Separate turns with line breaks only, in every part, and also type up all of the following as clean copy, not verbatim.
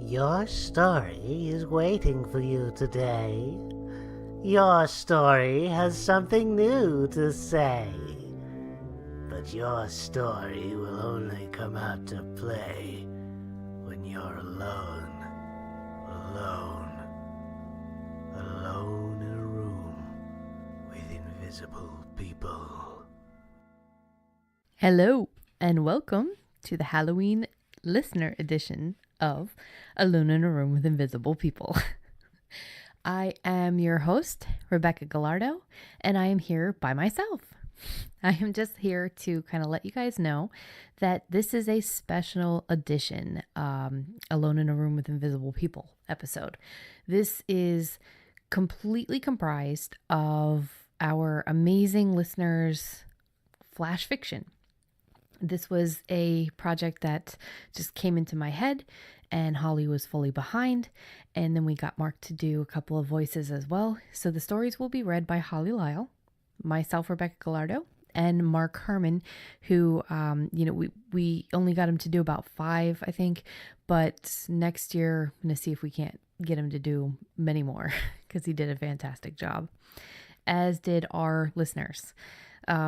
Your story is waiting for you today. Your story has something new to say. But your story will only come out to play when you're alone. Alone in a room with invisible people.
Hello, and welcome to the Halloween listener edition of Alone in a Room with Invisible People. I am your host, Rebecca Gallardo, and I am here by myself. I am just here to kind of let you guys know that this is a special edition Alone in a Room with Invisible People episode. This is completely comprised of our amazing listeners' flash fiction. This was a project that just came into my head, and Holly was fully behind, and then we got Mark to do a couple of voices as well. So the stories will be read by Holly Lyle, myself, Rebecca Gallardo, and Mark Herman, who, we only got him to do about 5, I think, but next year I'm going to see if we can't get him to do many more because he did a fantastic job, as did our listeners.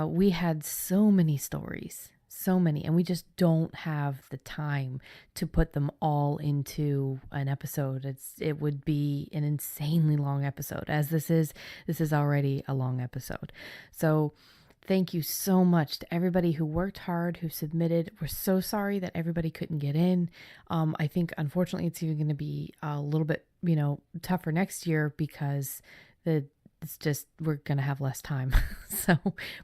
We had so many stories. So many, and we just don't have the time to put them all into an episode. It would be an insanely long episode, as this is already a long episode. So thank you so much to everybody who worked hard, who submitted. We're so sorry that everybody couldn't get in. I think unfortunately it's even going to be a little bit, tougher next year because we're going to have less time.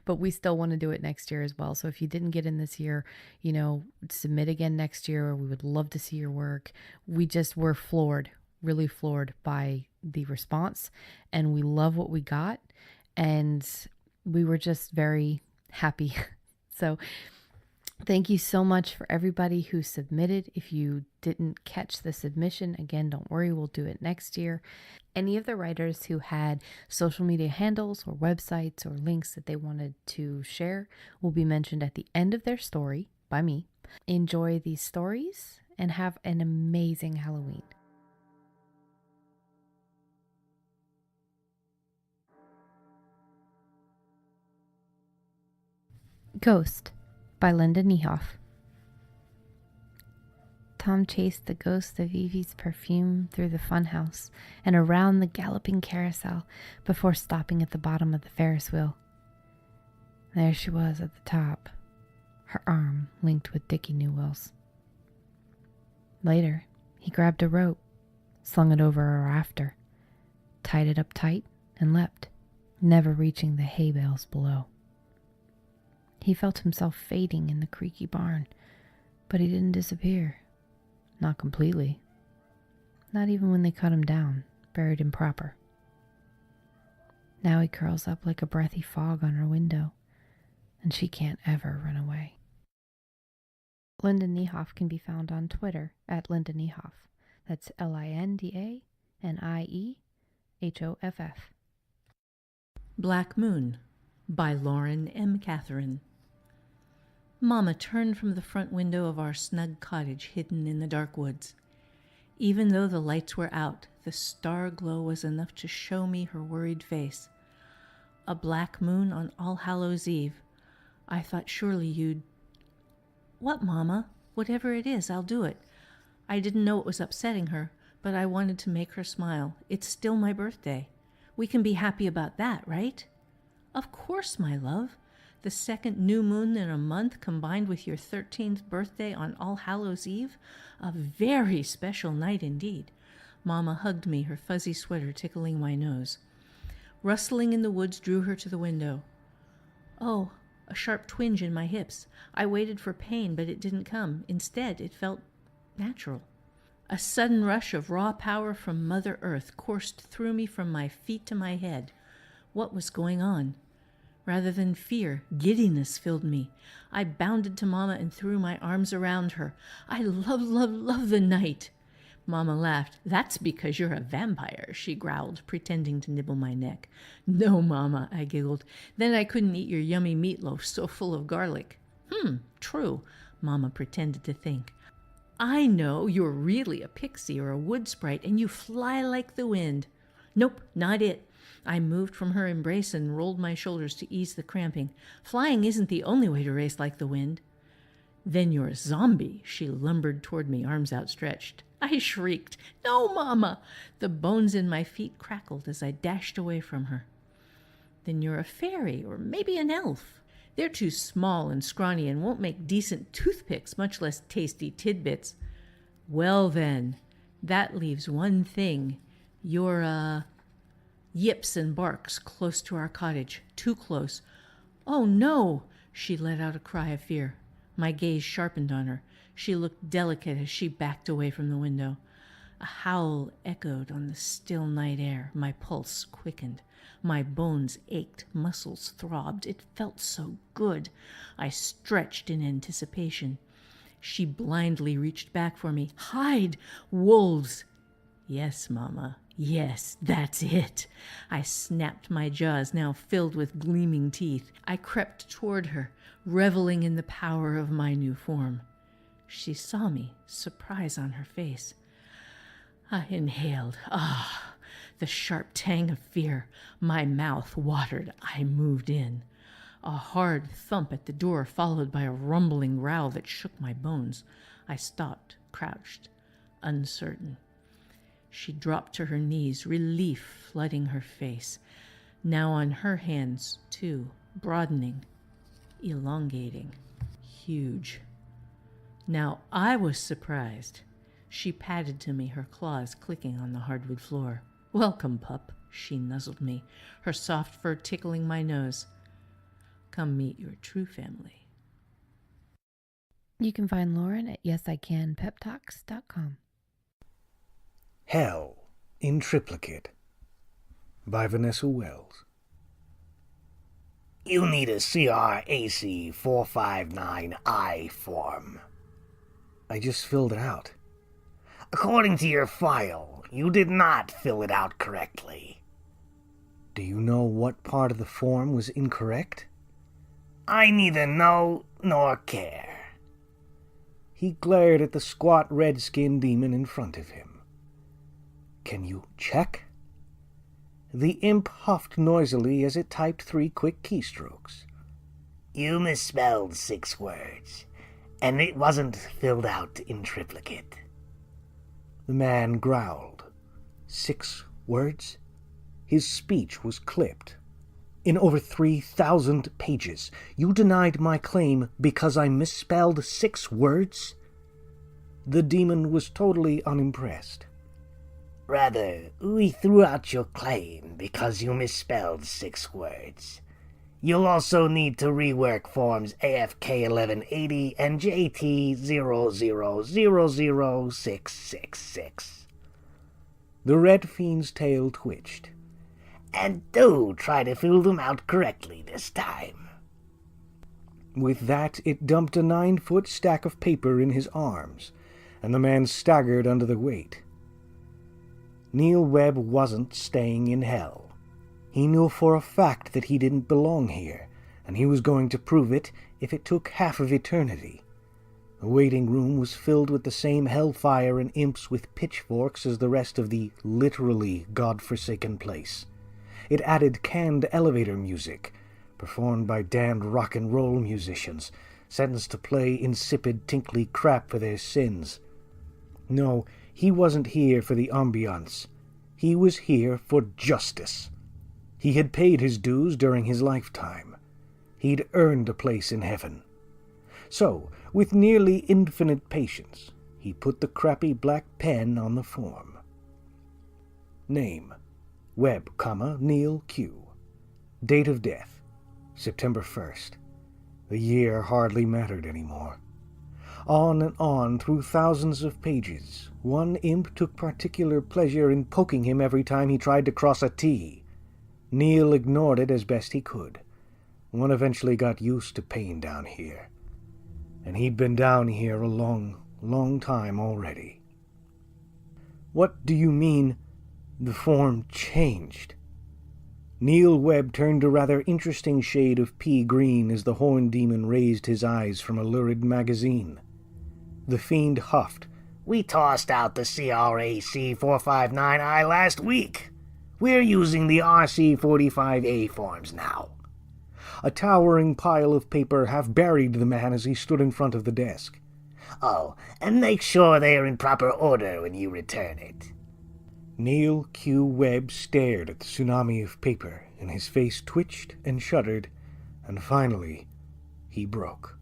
But we still want to do it next year as well. So if you didn't get in this year, submit again next year. We would love to see your work. We're really floored by the response, and we love what we got. And we were just very happy. So thank you so much for everybody who submitted. If you didn't catch the submission, again, don't worry, we'll do it next year. Any of the writers who had social media handles or websites or links that they wanted to share will be mentioned at the end of their story by me. Enjoy these stories and have an amazing Halloween. Ghost by Linda Niehoff. Tom chased the ghost of Evie's perfume through the funhouse and around the galloping carousel before stopping at the bottom of the Ferris wheel. There she was at the top, her arm linked with Dickie Newell's. Later, he grabbed a rope, slung it over a rafter, tied it up tight, and leapt, never reaching the hay bales below. He felt himself fading in the creaky barn, but he didn't disappear. Not completely. Not even when they cut him down, buried him proper. Now he curls up like a breathy fog on her window, and she can't ever run away. Linda Niehoff can be found on Twitter at Linda Niehoff. That's LindaNiehoff.
Black Moon by Lauren M. Catherine. Mama turned from the front window of our snug cottage hidden in the dark woods. Even though the lights were out, the star glow was enough to show me her worried face. A black moon on All Hallows Eve. I thought surely you'd... What, Mama? Whatever it is, I'll do it. I didn't know it was upsetting her, but I wanted to make her smile. It's still my birthday. We can be happy about that, right? Of course, my love. The second new moon in a month combined with your 13th birthday on All Hallows Eve. A very special night indeed. Mama hugged me, her fuzzy sweater tickling my nose. Rustling in the woods drew her to the window. Oh, a sharp twinge in my hips. I waited for pain, but it didn't come. Instead, it felt natural. A sudden rush of raw power from Mother Earth coursed through me from my feet to my head. What was going on? Rather than fear, giddiness filled me. I bounded to Mama and threw my arms around her. I love the night. Mama laughed. That's because you're a vampire, she growled, pretending to nibble my neck. No, Mama, I giggled. Then I couldn't eat your yummy meatloaf so full of garlic. True, Mama pretended to think. I know you're really a pixie or a wood sprite, and you fly like the wind. Nope, not it. I moved from her embrace and rolled my shoulders to ease the cramping. Flying isn't the only way to race like the wind. Then you're a zombie. She lumbered toward me, arms outstretched. I shrieked, "No, Mama!" The bones in my feet crackled as I dashed away from her. Then you're a fairy, or maybe an elf. They're too small and scrawny and won't make decent toothpicks, much less tasty tidbits. Well then, that leaves one thing. You're, yips and barks close to our cottage. Too close. Oh no! She let out a cry of fear. My gaze sharpened on her. She looked delicate as she backed away from the window. A howl echoed on the still night air. My pulse quickened. My bones ached. Muscles throbbed. It felt so good. I stretched in anticipation. She blindly reached back for me. Hide! Wolves! Yes, Mama. Yes, that's it. I snapped my jaws, now filled with gleaming teeth. I crept toward her, reveling in the power of my new form. She saw me, surprise on her face. I inhaled. The sharp tang of fear. My mouth watered. I moved in. A hard thump at the door, followed by a rumbling growl that shook my bones. I stopped, crouched, uncertain. She dropped to her knees, relief flooding her face. Now on her hands, too, broadening, elongating, huge. Now I was surprised. She patted to me, her claws clicking on the hardwood floor. Welcome, pup, she nuzzled me, her soft fur tickling my nose. Come meet your true family.
You can find Lauren at yesicanpeptalks.com.
Hell in Triplicate by Vanessa Wells.
You need a CRAC 459I form.
I just filled it out.
According to your file, you did not fill it out correctly.
Do you know what part of the form was incorrect?
I neither know nor care.
He glared at the squat red-skinned demon in front of him. Can you check? The imp huffed noisily as it typed 3 quick keystrokes.
You misspelled 6 words, and it wasn't filled out in triplicate.
The man growled. 6 words? His speech was clipped. In over 3,000 pages, you denied my claim because I misspelled 6 words? The demon was totally unimpressed.
Rather, we threw out your claim because you misspelled 6 words. You'll also need to rework forms AFK 1180 and JT 0000666.
The red fiend's tail twitched.
And do try to fill them out correctly this time.
With that, it dumped a 9-foot stack of paper in his arms, and the man staggered under the weight. Neil Webb wasn't staying in hell. He knew for a fact that he didn't belong here, and he was going to prove it if it took half of eternity. The waiting room was filled with the same hellfire and imps with pitchforks as the rest of the literally godforsaken place. It added canned elevator music, performed by damned rock and roll musicians, sentenced to play insipid, tinkly crap for their sins. No, he wasn't here for the ambiance. He was here for justice. He had paid his dues during his lifetime. He'd earned a place in heaven. So, with nearly infinite patience, he put the crappy black pen on the form. Name: Webb, Neil Q. Date of death: September 1st. The year hardly mattered anymore. On and on through thousands of pages. One imp took particular pleasure in poking him every time he tried to cross a T. Neil ignored it as best he could. One eventually got used to pain down here. And he'd been down here a long, long time already. What do you mean, the form changed? Neil Webb turned a rather interesting shade of pea green as the horn demon raised his eyes from a lurid magazine. The fiend huffed,
We tossed out the CRAC 459I last week. We're using the RC45A forms now.
A towering pile of paper half buried the man as he stood in front of the desk.
Oh, and make sure they are in proper order when you return it.
Neil Q. Webb stared at the tsunami of paper, and his face twitched and shuddered, and finally he broke.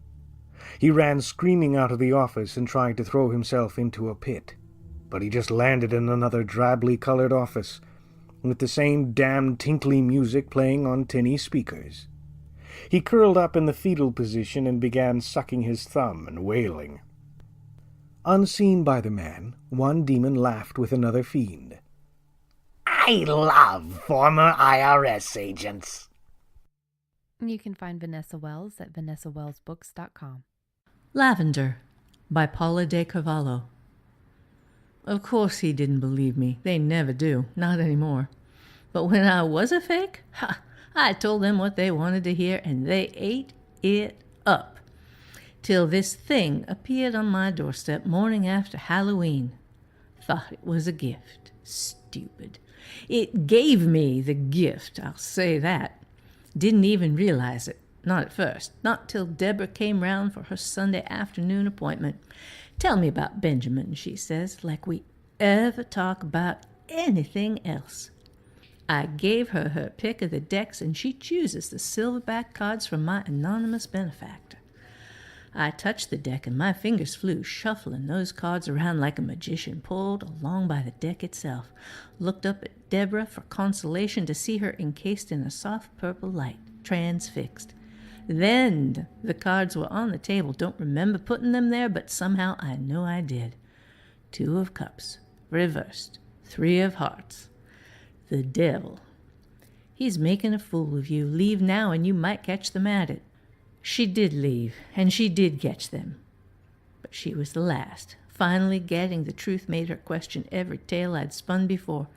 He ran screaming out of the office and tried to throw himself into a pit, but he just landed in another drably colored office, with the same damned tinkly music playing on tinny speakers. He curled up in the fetal position and began sucking his thumb and wailing. Unseen by the man, one demon laughed with another fiend.
I love former IRS agents.
You can find Vanessa Wells at vanessawellsbooks.com.
Lavender by Paula de Carvalho. Of course he didn't believe me. They never do, not anymore. But when I was a fake, I told them what they wanted to hear, and they ate it up. Till this thing appeared on my doorstep morning after Halloween. Thought it was a gift. Stupid. It gave me the gift, I'll say that. Didn't even realize it. Not at first. Not till Deborah came round for her Sunday afternoon appointment. Tell me about Benjamin, she says, like we ever talk about anything else. I gave her her pick of the decks, and she chooses the silverback cards from my anonymous benefactor. I touched the deck, and my fingers flew, shuffling those cards around like a magician pulled along by the deck itself. Looked up at Deborah for consolation to see her encased in a soft purple light, transfixed. Then the cards were on the table. Don't remember putting them there, but somehow I know I did. 2 of cups, reversed. 3 of hearts. The devil. He's making a fool of you. Leave now and you might catch them at it. She did leave, and she did catch them. But she was the last. Finally getting the truth made her question every tale I'd spun before,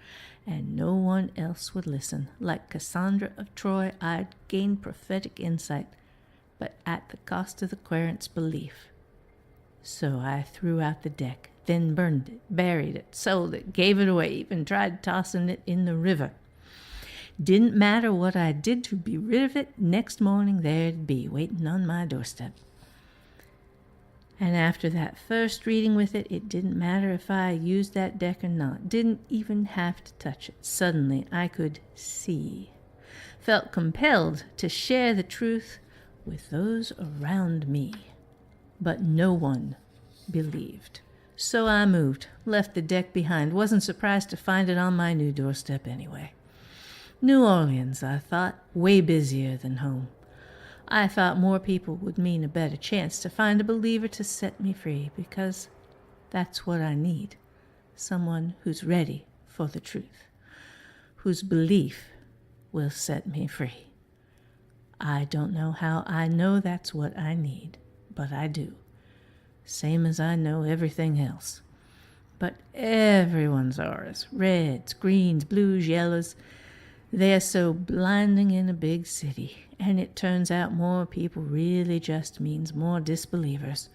and no one else would listen. Like Cassandra of Troy, I'd gained prophetic insight, but at the cost of the querent's belief. So I threw out the deck, then burned it, buried it, sold it, gave it away, even tried tossing it in the river. Didn't matter what I did to be rid of it, next morning there it'd be, waiting on my doorstep. And after that first reading with it, it didn't matter if I used that deck or not. Didn't even have to touch it. Suddenly I could see. Felt compelled to share the truth with those around me. But no one believed. So I moved, left the deck behind. Wasn't surprised to find it on my new doorstep anyway. New Orleans, I thought, way busier than home. I thought more people would mean a better chance to find a believer to set me free, because that's what I need. Someone who's ready for the truth, whose belief will set me free. I don't know how I know that's what I need, but I do. Same as I know everything else. But everyone's auras, reds, greens, blues, yellows, they're so blinding in a big city, and it turns out more people really just means more disbelievers,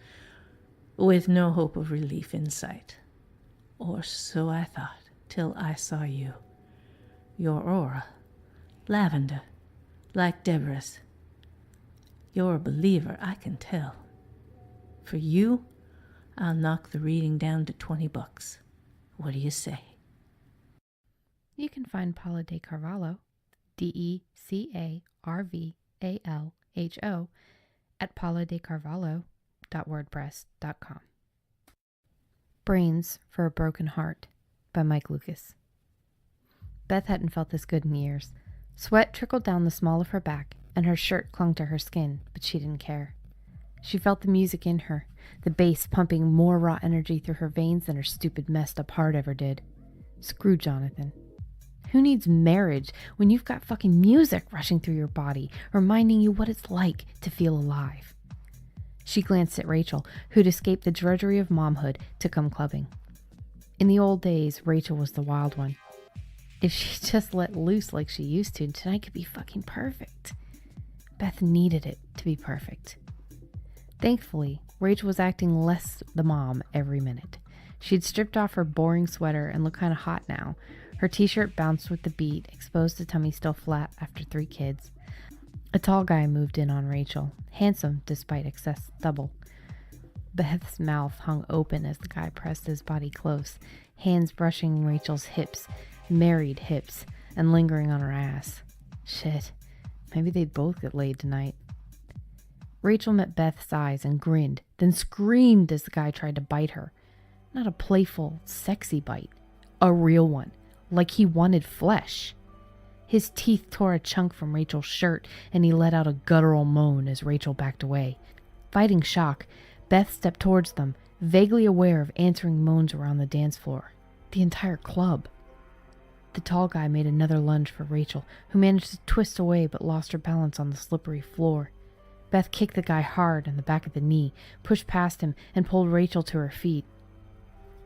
with no hope of relief in sight. Or so I thought, till I saw you. Your aura, lavender, like Deborah's. You're a believer, I can tell. For you, I'll knock the reading down to $20. What do you say?
You can find Paula de Carvalho, DeCarvalho, at pauladecarvalho.wordpress.com. Brains for a Broken Heart by Mike Lucas. Beth hadn't felt this good in years. Sweat trickled down the small of her back, and her shirt clung to her skin, but she didn't care. She felt the music in her, the bass pumping more raw energy through her veins than her stupid messed up heart ever did. Screw Jonathan. Who needs marriage when you've got fucking music rushing through your body, reminding you what it's like to feel alive? She glanced at Rachel, who'd escaped the drudgery of momhood to come clubbing. In the old days, Rachel was the wild one. If she just let loose like she used to, tonight could be fucking perfect. Beth needed it to be perfect. Thankfully, Rachel was acting less the mom every minute. She'd stripped off her boring sweater and looked kind of hot now. Her t-shirt bounced with the beat, exposed the tummy still flat after 3 kids. A tall guy moved in on Rachel, handsome despite excess stubble. Beth's mouth hung open as the guy pressed his body close, hands brushing Rachel's hips, married hips, and lingering on her ass. Shit, maybe they'd both get laid tonight. Rachel met Beth's eyes and grinned, then screamed as the guy tried to bite her. Not a playful, sexy bite. A real one, like he wanted flesh. His teeth tore a chunk from Rachel's shirt, and he let out a guttural moan as Rachel backed away. Fighting shock, Beth stepped towards them, vaguely aware of answering moans around the dance floor. The entire club. The tall guy made another lunge for Rachel, who managed to twist away but lost her balance on the slippery floor. Beth kicked the guy hard in the back of the knee, pushed past him, and pulled Rachel to her feet.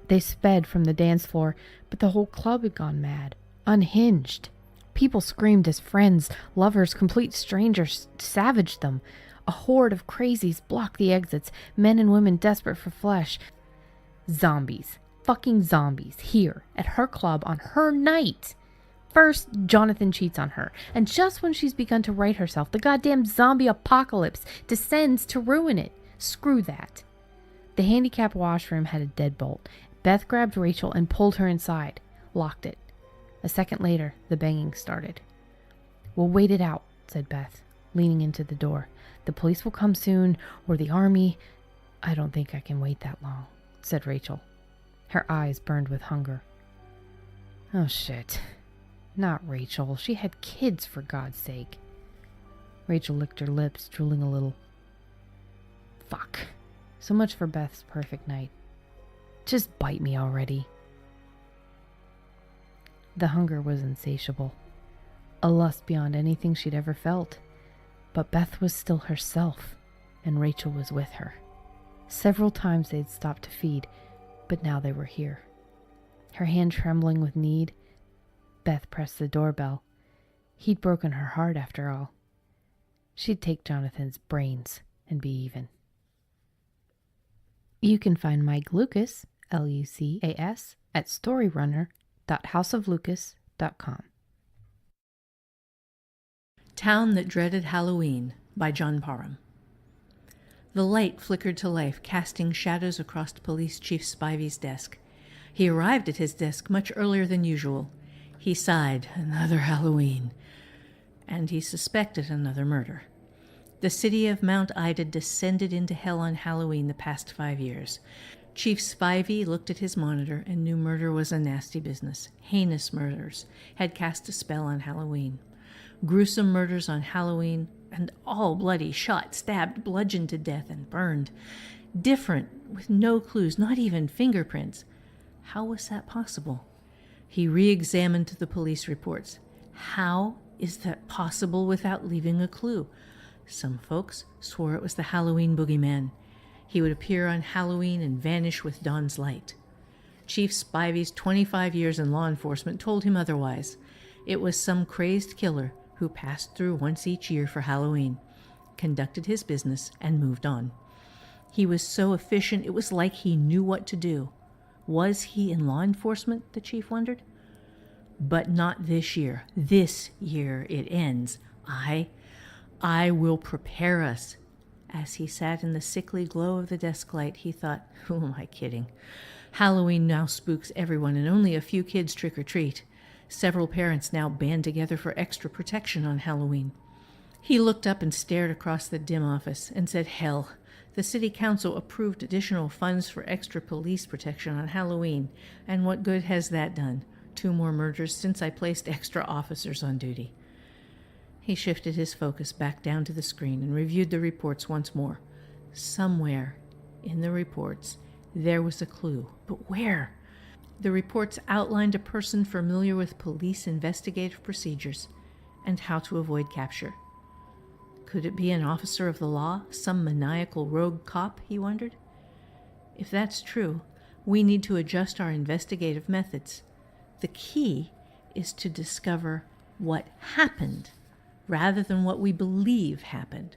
They sped from the dance floor, but the whole club had gone mad, unhinged. People screamed as friends, lovers, complete strangers savaged them. A horde of crazies blocked the exits, men and women desperate for flesh. Zombies. Fucking zombies. Here, at her club, on her night. First, Jonathan cheats on her, and just when she's begun to right herself, the goddamn zombie apocalypse descends to ruin it. Screw that. The handicap washroom had a deadbolt. Beth grabbed Rachel and pulled her inside, locked it. A second later, the banging started. "We'll wait it out," said Beth, leaning into the door. "The police will come soon, or the army." "I don't think I can wait that long," said Rachel. Her eyes burned with hunger. Oh shit. Not Rachel. She had kids, for God's sake. Rachel licked her lips, drooling a little. Fuck. So much for Beth's perfect night. Just bite me already. The hunger was insatiable. A lust beyond anything she'd ever felt. But Beth was still herself, and Rachel was with her. Several times they'd stopped to feed, but now they were here. Her hand trembling with need, Beth pressed the doorbell. He'd broken her heart after all. She'd take Jonathan's brains and be even. You can find Mike Lucas, Lucas, at storyrunner.houseoflucas.com.
Town That Dreaded Halloween by John Parham. The light flickered to life, casting shadows across Police Chief Spivey's desk. He arrived at his desk much earlier than usual. He sighed, another Halloween, and he suspected another murder. The city of Mount Ida descended into hell on Halloween the past 5 years. Chief Spivey looked at his monitor and knew murder was a nasty business. Heinous murders had cast a spell on Halloween. Gruesome murders on Halloween, and all bloody, shot, stabbed, bludgeoned to death, and burned. Different, with no clues, not even fingerprints. How was that possible? He re-examined the police reports. How is that possible without leaving a clue? Some folks swore it was the Halloween boogeyman. He would appear on Halloween and vanish with dawn's light. Chief Spivey's 25 years in law enforcement told him otherwise. It was some crazed killer who passed through once each year for Halloween, conducted his business, and moved on. He was so efficient, it was like he knew what to do. Was he in law enforcement, the chief wondered? But not this year. This year it ends. I will prepare us. As he sat in the sickly glow of the desk light, he thought, who am I kidding? Halloween now spooks everyone, and only a few kids trick or treat. Several parents now band together for extra protection on Halloween. He looked up and stared across the dim office and said, hell. The city council approved additional funds for extra police protection on Halloween, and what good has that done? 2 more murders since I placed extra officers on duty. He shifted his focus back down to the screen and reviewed the reports once more. Somewhere in the reports there was a clue, but where? The reports outlined a person familiar with police investigative procedures and how to avoid capture. Could it be an officer of the law, some maniacal rogue cop, he wondered? If that's true, we need to adjust our investigative methods. The key is to discover what happened rather than what we believe happened.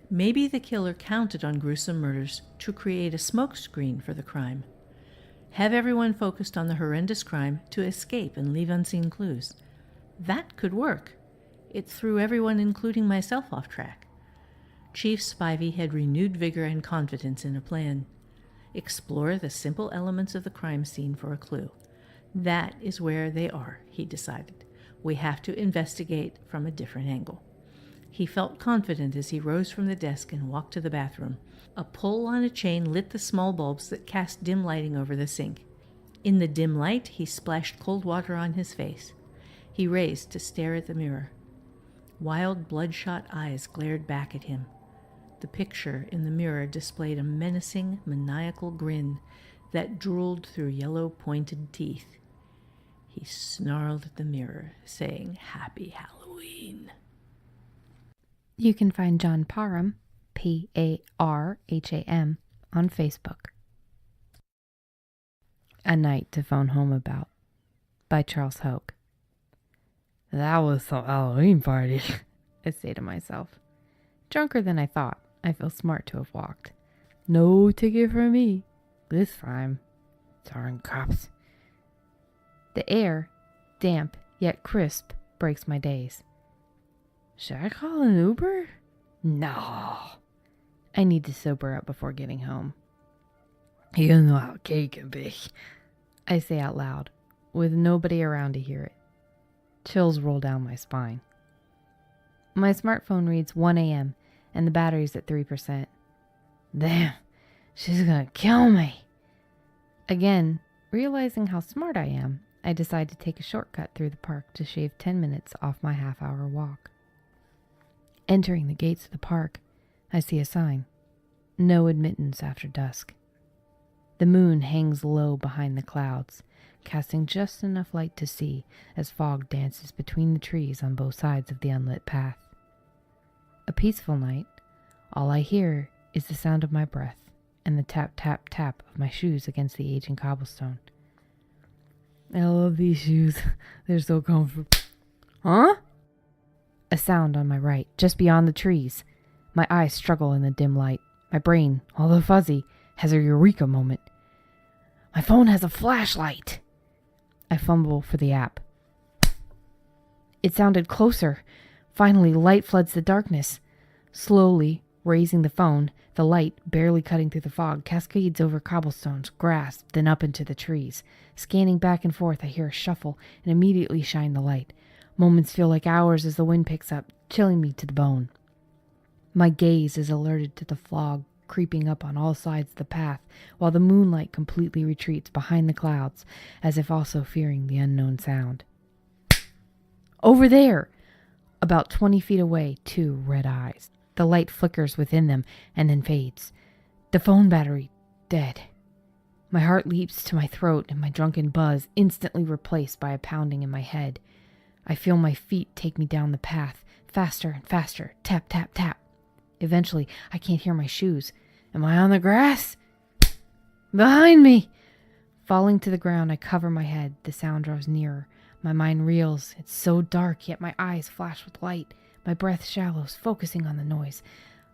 Maybe the killer counted on gruesome murders to create a smokescreen for the crime. Have everyone focused on the horrendous crime to escape and leave unseen clues. That could work. It threw everyone, including myself, off track. Chief Spivey had renewed vigor and confidence in a plan. Explore the simple elements of the crime scene for a clue. That is where they are, he decided. We have to investigate from a different angle. He felt confident as he rose from the desk and walked to the bathroom. A pull on a chain lit the small bulbs that cast dim lighting over the sink. In the dim light, he splashed cold water on his face. He raised to stare at the mirror. Wild, bloodshot eyes glared back at him. The picture in the mirror displayed a menacing, maniacal grin that drooled through yellow, pointed teeth. He snarled at the mirror, saying, "Happy Halloween."
You can find John Parham, Parham, on Facebook. A Night to Phone Home About by Charles Hogue. That was some Halloween party, I say to myself. Drunker than I thought, I feel smart to have walked. No ticket for me this time. Darn cops. The air, damp yet crisp, breaks my days. Should I call an Uber? No. I need to sober up before getting home. You know how cake can be, I say out loud, with nobody around to hear it. Chills roll down my spine. My smartphone reads 1 a.m. and the battery's at 3%. Damn, she's gonna kill me. Again, realizing how smart I am, I decide to take a shortcut through the park to shave 10 minutes off my half-hour walk. Entering the gates of the park, I see a sign. No admittance after dusk. The moon hangs low behind the clouds, casting just enough light to see as fog dances between the trees on both sides of the unlit path. A peaceful night. All I hear is the sound of my breath and the tap, tap, tap of my shoes against the aging cobblestone. I love these shoes. They're so comfortable. Huh? A sound on my right, just beyond the trees. My eyes struggle in the dim light. My brain, although fuzzy, has a eureka moment. My phone has a flashlight. I fumble for the app. It sounded closer. Finally, light floods the darkness. Slowly, raising the phone, the light, barely cutting through the fog, cascades over cobblestones, grass, then up into the trees. Scanning back and forth, I hear a shuffle and immediately shine the light. Moments feel like hours as the wind picks up, chilling me to the bone. My gaze is alerted to the fog creeping up on all sides of the path, while the moonlight completely retreats behind the clouds, as if also fearing the unknown sound. Over there! About 20 feet away, 2 red eyes. The light flickers within them and then fades. The phone battery, dead. My heart leaps to my throat and my drunken buzz instantly replaced by a pounding in my head. I feel my feet take me down the path, faster and faster, tap, tap, tap. Eventually, I can't hear my shoes. Am I on the grass? Behind me! Falling to the ground, I cover my head. The sound draws nearer. My mind reels. It's so dark, yet my eyes flash with light. My breath shallows, focusing on the noise.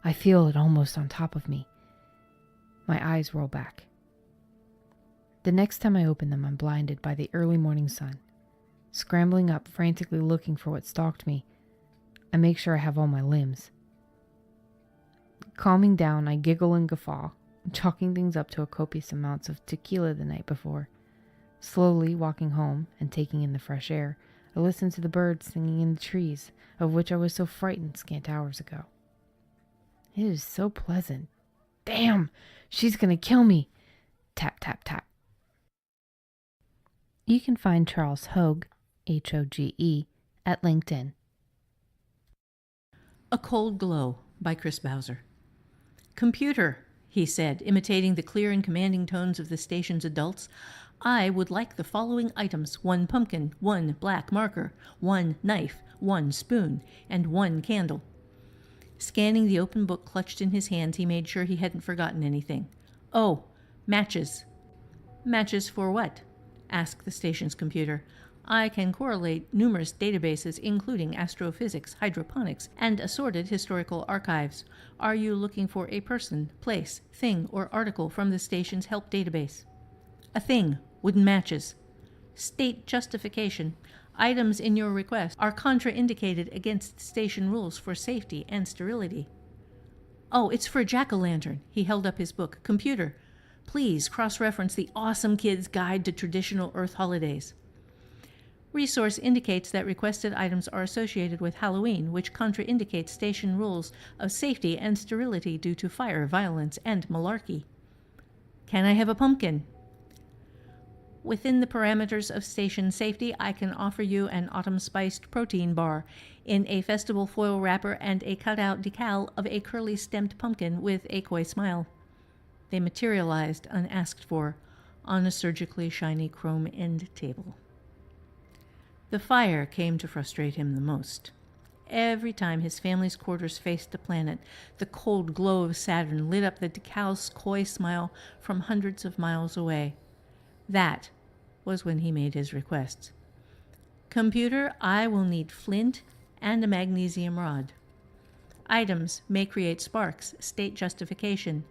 I feel it almost on top of me. My eyes roll back. The next time I open them, I'm blinded by the early morning sun. Scrambling up, frantically looking for what stalked me, I make sure I have all my limbs. Calming down, I giggle and guffaw, chalking things up to a copious amounts of tequila the night before. Slowly walking home and taking in the fresh air, I listen to the birds singing in the trees, of which I was so frightened scant hours ago. It is so pleasant. Damn! She's gonna kill me! Tap, tap, tap. You can find Charles Hogue, Hoge, at LinkedIn.
A Cold Glow by Chris Bowser. Computer, he said, imitating the clear and commanding tones of the station's adults, I would like the following items: 1 pumpkin, 1 black marker, 1 knife, 1 spoon, and 1 candle. Scanning the open book clutched in his hands, he made sure he hadn't forgotten anything. Oh, matches. Matches for what? Asked the station's computer. I can correlate numerous databases, including astrophysics, hydroponics, and assorted historical archives. Are you looking for a person, place, thing, or article from the station's help database? A thing, wooden matches. State justification. Items in your request are contraindicated against station rules for safety and sterility. Oh, it's for a jack-o'-lantern. He held up his book. Computer, please cross-reference the Awesome Kid's Guide to Traditional Earth Holidays. Resource indicates that requested items are associated with Halloween, which contraindicates station rules of safety and sterility due to fire, violence, and malarkey. Can I have a pumpkin? Within the parameters of station safety, I can offer you an autumn-spiced protein bar in a festival foil wrapper and a cutout decal of a curly-stemmed pumpkin with a coy smile. They materialized, unasked for, on a surgically shiny chrome end table. The fire came to frustrate him the most. Every time his family's quarters faced the planet, the cold glow of Saturn lit up the decal's coy smile from hundreds of miles away. That was when he made his requests. Computer, I will need flint and a magnesium rod. Items may create sparks. State justification.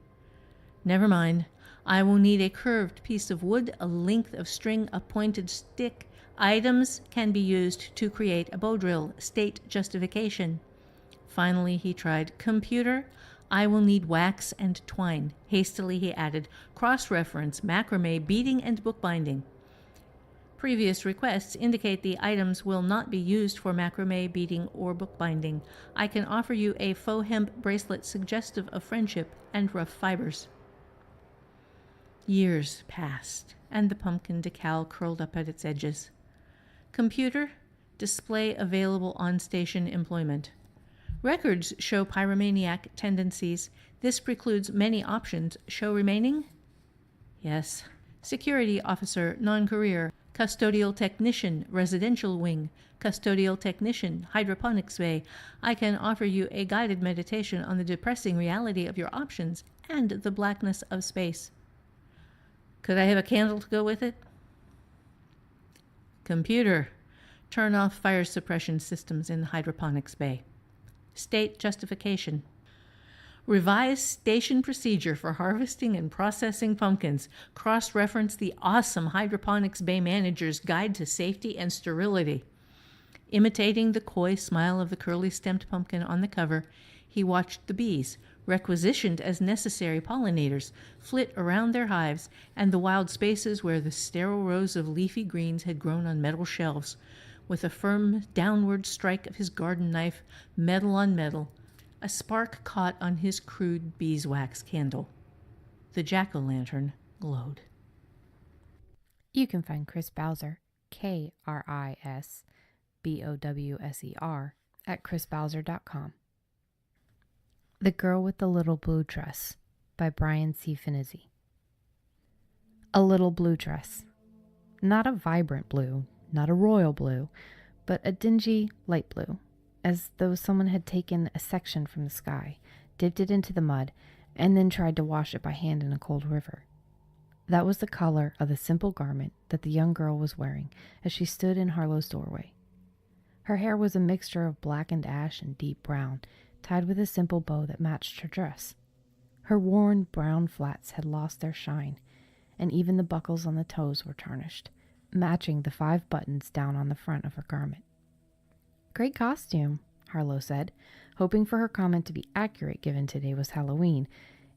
Never mind. I will need a curved piece of wood, a length of string, a pointed stick. Items can be used to create a bow drill. State justification. Finally, he tried. Computer, I will need wax and twine. Hastily, he added, cross-reference, macrame, beading, and bookbinding. Previous requests indicate the items will not be used for macrame, beading, or bookbinding. I can offer you a faux hemp bracelet suggestive of friendship and rough fibers. Years passed, and the pumpkin decal curled up at its edges. Computer, display available on-station employment. Records show pyromaniac tendencies. This precludes many options. Show remaining? Yes. Security officer, non-career. Custodial technician, residential wing. Custodial technician, hydroponics bay. I can offer you a guided meditation on the depressing reality of your options and the blackness of space. Could I have a candle to go with it? Computer, turn off fire suppression systems in the hydroponics bay. State justification. Revise station procedure for harvesting and processing pumpkins. Cross-reference the awesome hydroponics bay manager's guide to safety and sterility. Imitating the coy smile of the curly-stemmed pumpkin on the cover, he watched the bees, requisitioned as necessary pollinators, flit around their hives and the wild spaces where the sterile rows of leafy greens had grown on metal shelves. With a firm downward strike of his garden knife, metal on metal, a spark caught on his crude beeswax candle. The jack-o'-lantern glowed.
You can find Chris Bowser, KRISBOWSER, at chrisbowser.com. The Girl with the Little Blue Dress by Brian C. Finizzi. A little blue dress. Not a vibrant blue, not a royal blue, but a dingy light blue, as though someone had taken a section from the sky, dipped it into the mud, and then tried to wash it by hand in a cold river. That was the color of the simple garment that the young girl was wearing as she stood in Harlow's doorway. Her hair was a mixture of blackened ash and deep brown, tied with a simple bow that matched her dress. Her worn brown flats had lost their shine, and even the buckles on the toes were tarnished, matching the 5 buttons down on the front of her garment. "Great costume," Harlow said, hoping for her comment to be accurate given today was Halloween.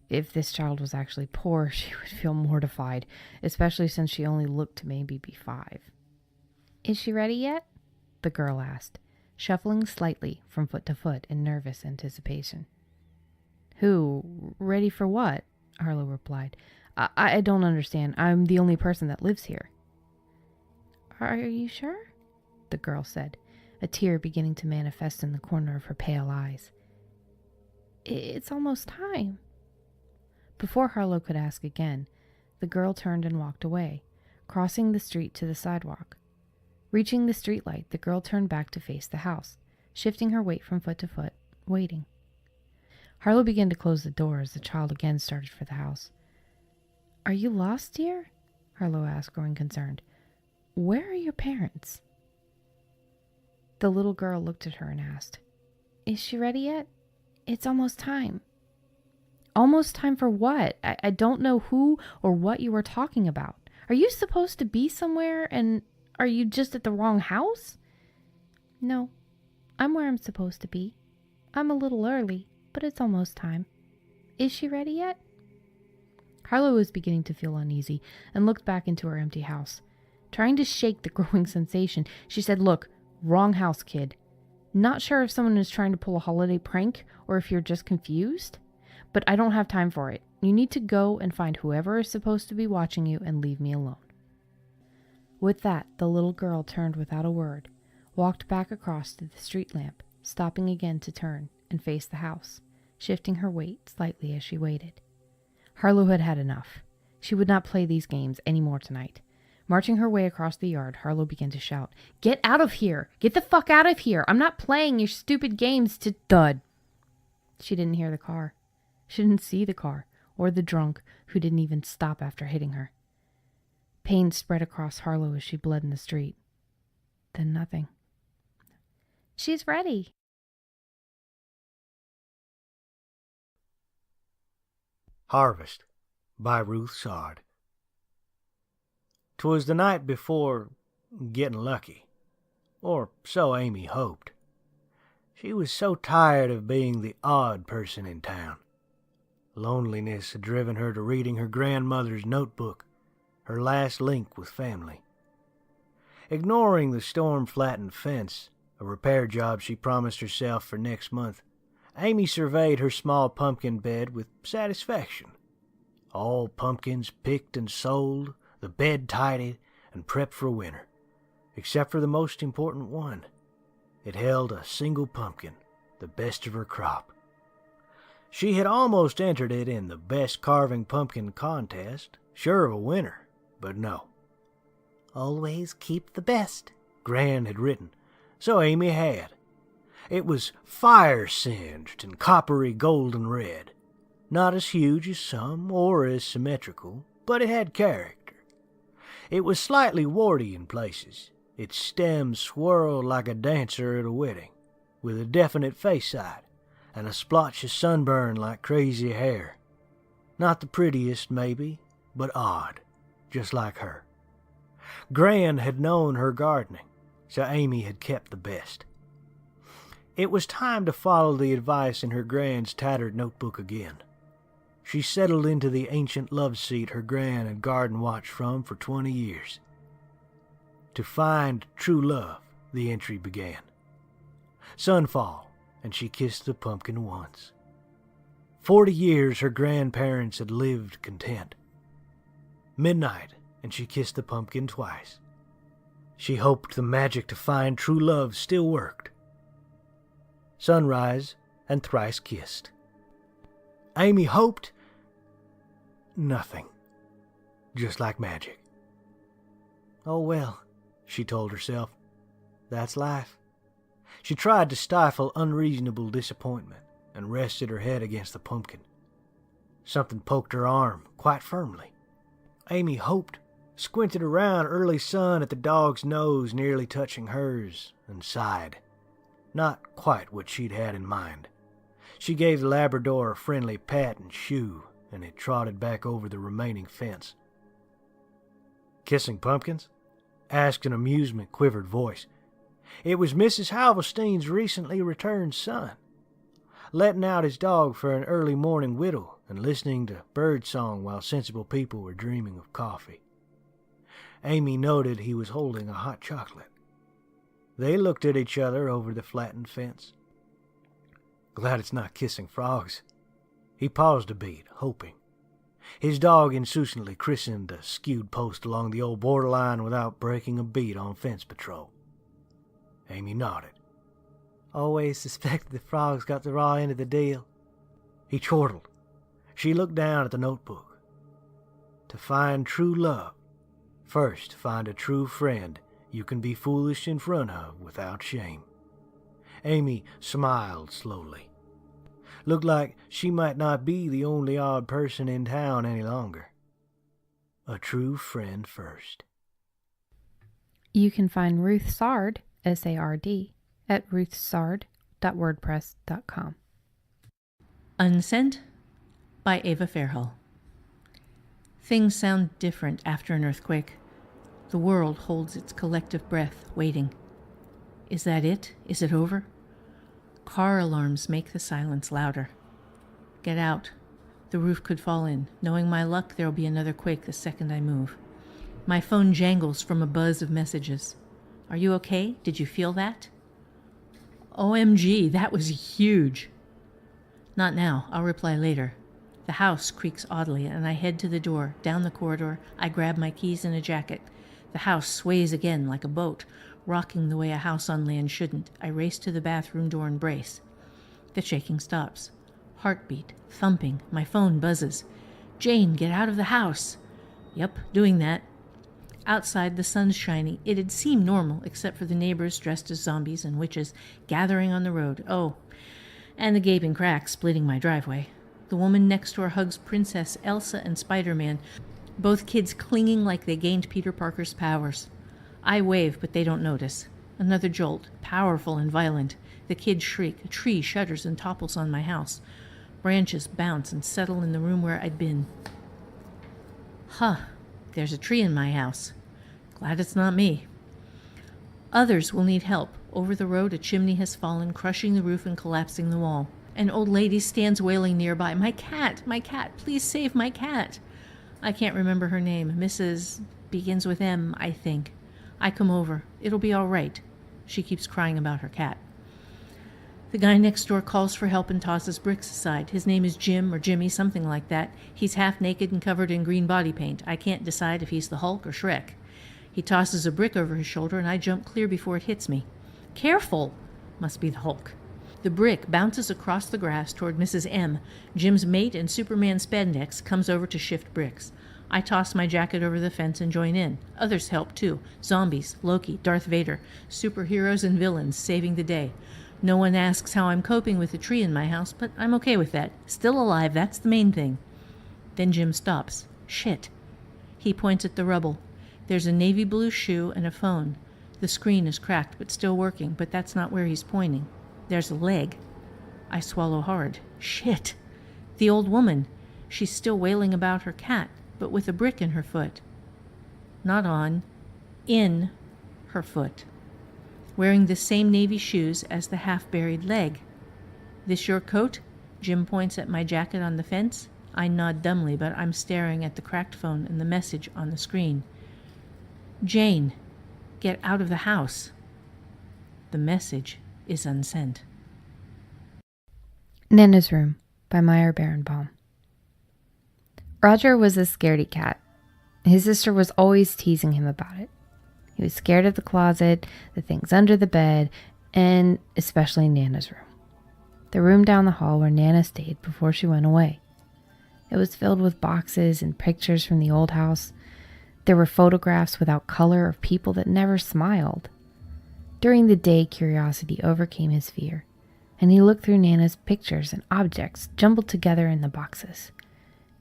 If this child was actually poor, she would feel mortified, especially since she only looked to maybe be 5. "Is she ready yet?" the girl asked, shuffling slightly from foot to foot in nervous anticipation. "Who? Ready for what?" Harlow replied. I don't understand. I'm the only person that lives here." "Are you sure?" the girl said, a tear beginning to manifest in the corner of her pale eyes. "It's almost time." Before Harlow could ask again, the girl turned and walked away, crossing the street to the sidewalk. Reaching the streetlight, the girl turned back to face the house, shifting her weight from foot to foot, waiting. Harlow began to close the door as the child again started for the house. "Are you lost, dear?" Harlow asked, growing concerned. "Where are your parents?" The little girl looked at her and asked, "Is she ready yet? It's almost time." "Almost time for what? I don't know who or what you are talking about. Are you supposed to be somewhere, and are you just at the wrong house? No, I'm where I'm supposed to be. I'm a little early, but it's almost time. Is she ready yet? Harlow was beginning to feel uneasy and looked back into her empty house. Trying to shake the growing sensation, she said, "Look, wrong house, kid. Not sure if someone is trying to pull a holiday prank or if you're just confused, but I don't have time for it. You need to go and find whoever is supposed to be watching you and leave me alone." With that, the little girl turned without a word, walked back across to the street lamp, stopping again to turn and face the house, shifting her weight slightly as she waited. Harlow had had enough. She would not play these games any more tonight. Marching her way across the yard, Harlow began to shout, "Get out of here! Get the fuck out of here! I'm not playing your stupid games to—" Thud! She didn't hear the car. She didn't see the car, or the drunk, who didn't even stop after hitting her. Pain spread across Harlow as she bled in the street. Then nothing. "She's ready."
Harvest by Ruth Sard. 'Twas the night before getting lucky, or so Amy hoped. She was so tired of being the odd person in town. Loneliness had driven her to reading her grandmother's notebook, her last link with family. Ignoring the storm-flattened fence, a repair job she promised herself for next month, Amy surveyed her small pumpkin bed with satisfaction. All pumpkins picked and sold, the bed tidied and prepped for winter, except for the most important one. It held a single pumpkin, the best of her crop. She had almost entered it in the best carving pumpkin contest, sure of a winner, but no. "Always keep the best," Gran had written, so Amy had. It was fire-singed and coppery golden red. Not as huge as some, or as symmetrical, but it had character. It was slightly warty in places. Its stem swirled like a dancer at a wedding, with a definite face side, and a splotch of sunburn like crazy hair. Not the prettiest, maybe, but odd, just like her. Gran had known her gardening, so Amy had kept the best. It was time to follow the advice in her Gran's tattered notebook again. She settled into the ancient love seat her Gran had garden watched from for 20 years. To find true love, the entry began. Sunfall, and she kissed the pumpkin once. 40 years her grandparents had lived content. Midnight, and she kissed the pumpkin twice. She hoped the magic to find true love still worked. Sunrise, and thrice kissed. Amy hoped nothing, just like magic. "Oh well," she told herself, "that's life." She tried to stifle unreasonable disappointment and rested her head against the pumpkin. Something poked her arm quite firmly. Amy hoped, squinted around early sun at the dog's nose nearly touching hers, and sighed. Not quite what she'd had in mind. She gave the Labrador a friendly pat and shoo, and it trotted back over the remaining fence. "Kissing pumpkins?" asked an amusement-quivered voice. It was Mrs. Halverstein's recently returned son, letting out his dog for an early morning whittle and listening to birdsong while sensible people were dreaming of coffee. Amy noted he was holding a hot chocolate. They looked at each other over the flattened fence. "Glad it's not kissing frogs." He paused a beat, hoping. His dog insouciantly christened a skewed post along the old borderline without breaking a beat on fence patrol. Amy nodded. "Always suspected the frogs got the raw end of the deal." He chortled. She looked down at the notebook. To find true love, first find a true friend you can be foolish in front of without shame. Amy smiled slowly. Looked like she might not be the only odd person in town any longer. A true friend first.
You can find Ruth Sard, S-A-R-D, at ruthsard.wordpress.com.
Unsent by Ava Fairhull. Things sound different after an earthquake. The world holds its collective breath, waiting. Is that it? Is it over? Car alarms make the silence louder. Get out. The roof could fall in. Knowing my luck, there'll be another quake the second I move. My phone jangles from a buzz of messages. Are you okay? Did you feel that? OMG, that was huge. Not now. I'll reply later. The house creaks oddly, and I head to the door. Down the corridor, I grab my keys and a jacket. The house sways again like a boat, rocking the way a house on land shouldn't. I race to the bathroom door and brace. The shaking stops. Heartbeat, thumping. My phone buzzes. Jane, get out of the house. Yep, doing that. Outside, the sun's shining. It'd seem normal, except for the neighbors dressed as zombies and witches gathering on the road. Oh, and the gaping crack splitting my driveway. The woman next door hugs Princess Elsa and Spider-Man, both kids clinging like they gained Peter Parker's powers. I wave, but they don't notice. Another jolt, powerful and violent. The kids shriek. A tree shudders and topples on my house. Branches bounce and settle in the room where I'd been. Huh, there's a tree in my house. Glad it's not me. Others will need help. Over the road, a chimney has fallen, crushing the roof and collapsing the wall. An old lady stands wailing nearby. My cat, please save my cat. I can't remember her name. Mrs. begins with M, I think. I come over. It'll be all right. She keeps crying about her cat. The guy next door calls for help and tosses bricks aside. His name is Jim or Jimmy, something like that. He's half naked and covered in green body paint. I can't decide if he's the Hulk or Shrek. He tosses a brick over his shoulder and I jump clear before it hits me. Careful! Must be the Hulk. The brick bounces across the grass toward Mrs. M. Jim's mate in Superman spandex comes over to shift bricks. I toss my jacket over the fence and join in. Others help too. Zombies, Loki, Darth Vader, superheroes and villains saving the day. No one asks how I'm coping with the tree in my house, but I'm okay with that. Still alive, that's the main thing. Then Jim stops. Shit. He points at the rubble. There's a navy blue shoe and a phone. The screen is cracked but still working, but that's not where he's pointing. There's a leg. I swallow hard. Shit. The old woman. She's still wailing about her cat, but with a brick in her foot. Not on. In her foot. Wearing the same navy shoes as the half-buried leg. This your coat? Jim points at my jacket on the fence. I nod dumbly, but I'm staring at the cracked phone and the message on the screen. Jane, get out of the house. The message is unsent.
Nana's Room by Meyer Barenbaum. Roger was a scaredy cat. His sister was always teasing him about it. He was scared of the closet, the things under the bed, and especially Nana's room. The room down the hall where Nana stayed before she went away. It was filled with boxes and pictures from the old house. There were photographs without color of people that never smiled. During the day, curiosity overcame his fear, and he looked through Nana's pictures and objects jumbled together in the boxes.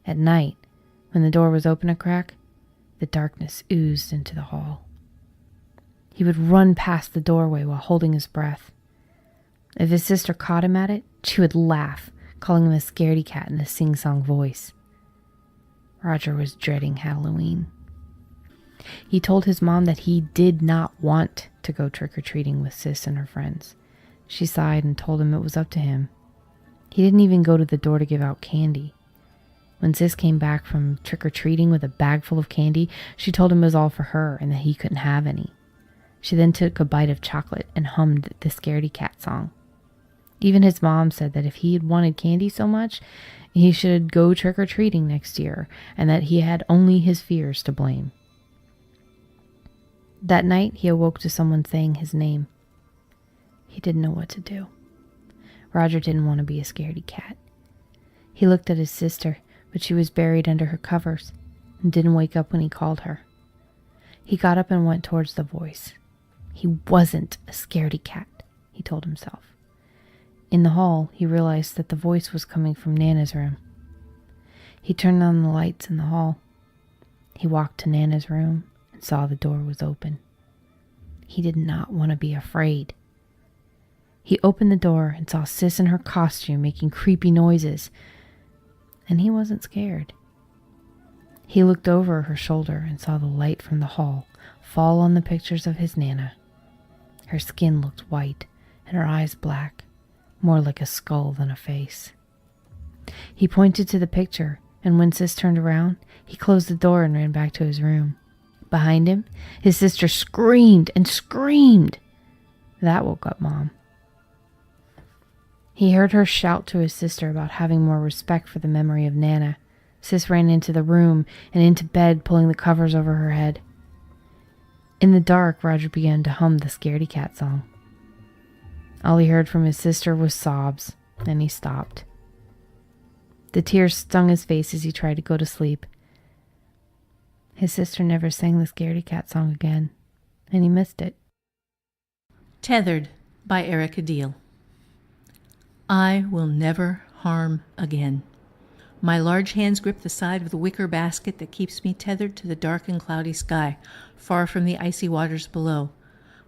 At night, when the door was open a crack, the darkness oozed into the hall. He would run past the doorway while holding his breath. If his sister caught him at it, she would laugh, calling him a scaredy cat in a sing-song voice. Roger was dreading Halloween. He told his mom that he did not want to go trick-or-treating with Sis and her friends. She sighed and told him it was up to him. He didn't even go to the door to give out candy. When Sis came back from trick-or-treating with a bag full of candy, she told him it was all for her and that he couldn't have any. She then took a bite of chocolate and hummed the scaredy cat song. Even his mom said that if he had wanted candy so much, he should go trick-or-treating next year, and that he had only his fears to blame. That night, he awoke to someone saying his name. He didn't know what to do. Roger didn't want to be a scaredy cat. He looked at his sister, but she was buried under her covers and didn't wake up when he called her. He got up and went towards the voice. He wasn't a scaredy cat, he told himself. In the hall, he realized that the voice was coming from Nana's room. He turned on the lights in the hall. He walked to Nana's room and saw the door was open. He did not want to be afraid. He opened the door and saw Sis in her costume making creepy noises, and he wasn't scared. He looked over her shoulder and saw the light from the hall fall on the pictures of his Nana. Her skin looked white and her eyes black, more like a skull than a face. He pointed to the picture, and when Sis turned around, he closed the door and ran back to his room. Behind him, his sister screamed and screamed. That woke up Mom. He heard her shout to his sister about having more respect for the memory of Nana. Sis ran into the room and into bed, pulling the covers over her head. In the dark, Roger began to hum the scaredy cat song. All he heard from his sister was sobs, and he stopped. The tears stung his face as he tried to go to sleep. His sister never sang the scaredy cat song again, and he missed it.
Tethered by Erica Deal. I will never harm again. My large hands grip the side of the wicker basket that keeps me tethered to the dark and cloudy sky, far from the icy waters below.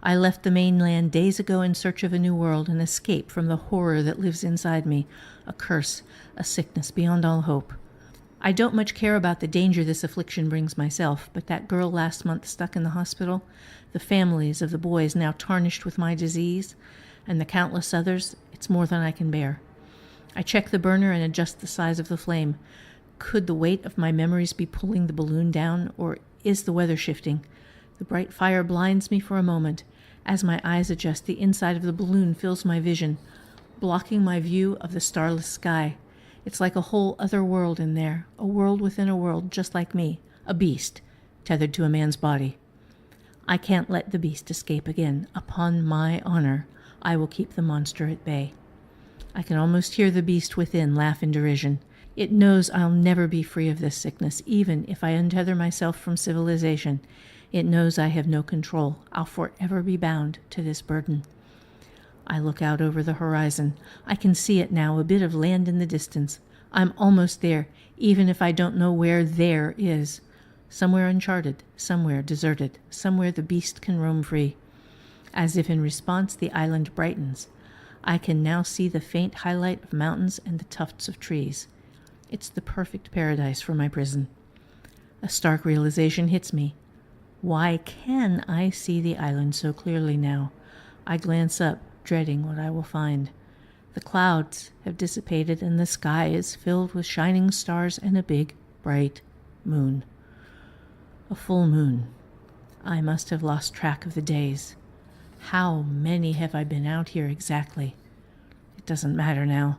I left the mainland days ago in search of a new world, an escape from the horror that lives inside me, a curse, a sickness beyond all hope. I don't much care about the danger this affliction brings myself, but that girl last month stuck in the hospital, the families of the boys now tarnished with my disease, and the countless others, it's more than I can bear. I check the burner and adjust the size of the flame. Could the weight of my memories be pulling the balloon down, or is the weather shifting? The bright fire blinds me for a moment. As my eyes adjust, the inside of the balloon fills my vision, blocking my view of the starless sky. It's like a whole other world in there, a world within a world just like me, a beast, tethered to a man's body. I can't let the beast escape again. Upon my honor, I will keep the monster at bay. I can almost hear the beast within laugh in derision. It knows I'll never be free of this sickness, even if I untether myself from civilization. It knows I have no control. I'll forever be bound to this burden. I look out over the horizon. I can see it now, a bit of land in the distance. I'm almost there, even if I don't know where there is. Somewhere uncharted, somewhere deserted, somewhere the beast can roam free. As if in response, the island brightens. I can now see the faint highlight of mountains and the tufts of trees. It's the perfect paradise for my prison. A stark realization hits me. Why can I see the island so clearly now? I glance up, dreading what I will find. The clouds have dissipated and the sky is filled with shining stars and a big, bright moon. A full moon. I must have lost track of the days. How many have I been out here exactly? It doesn't matter now.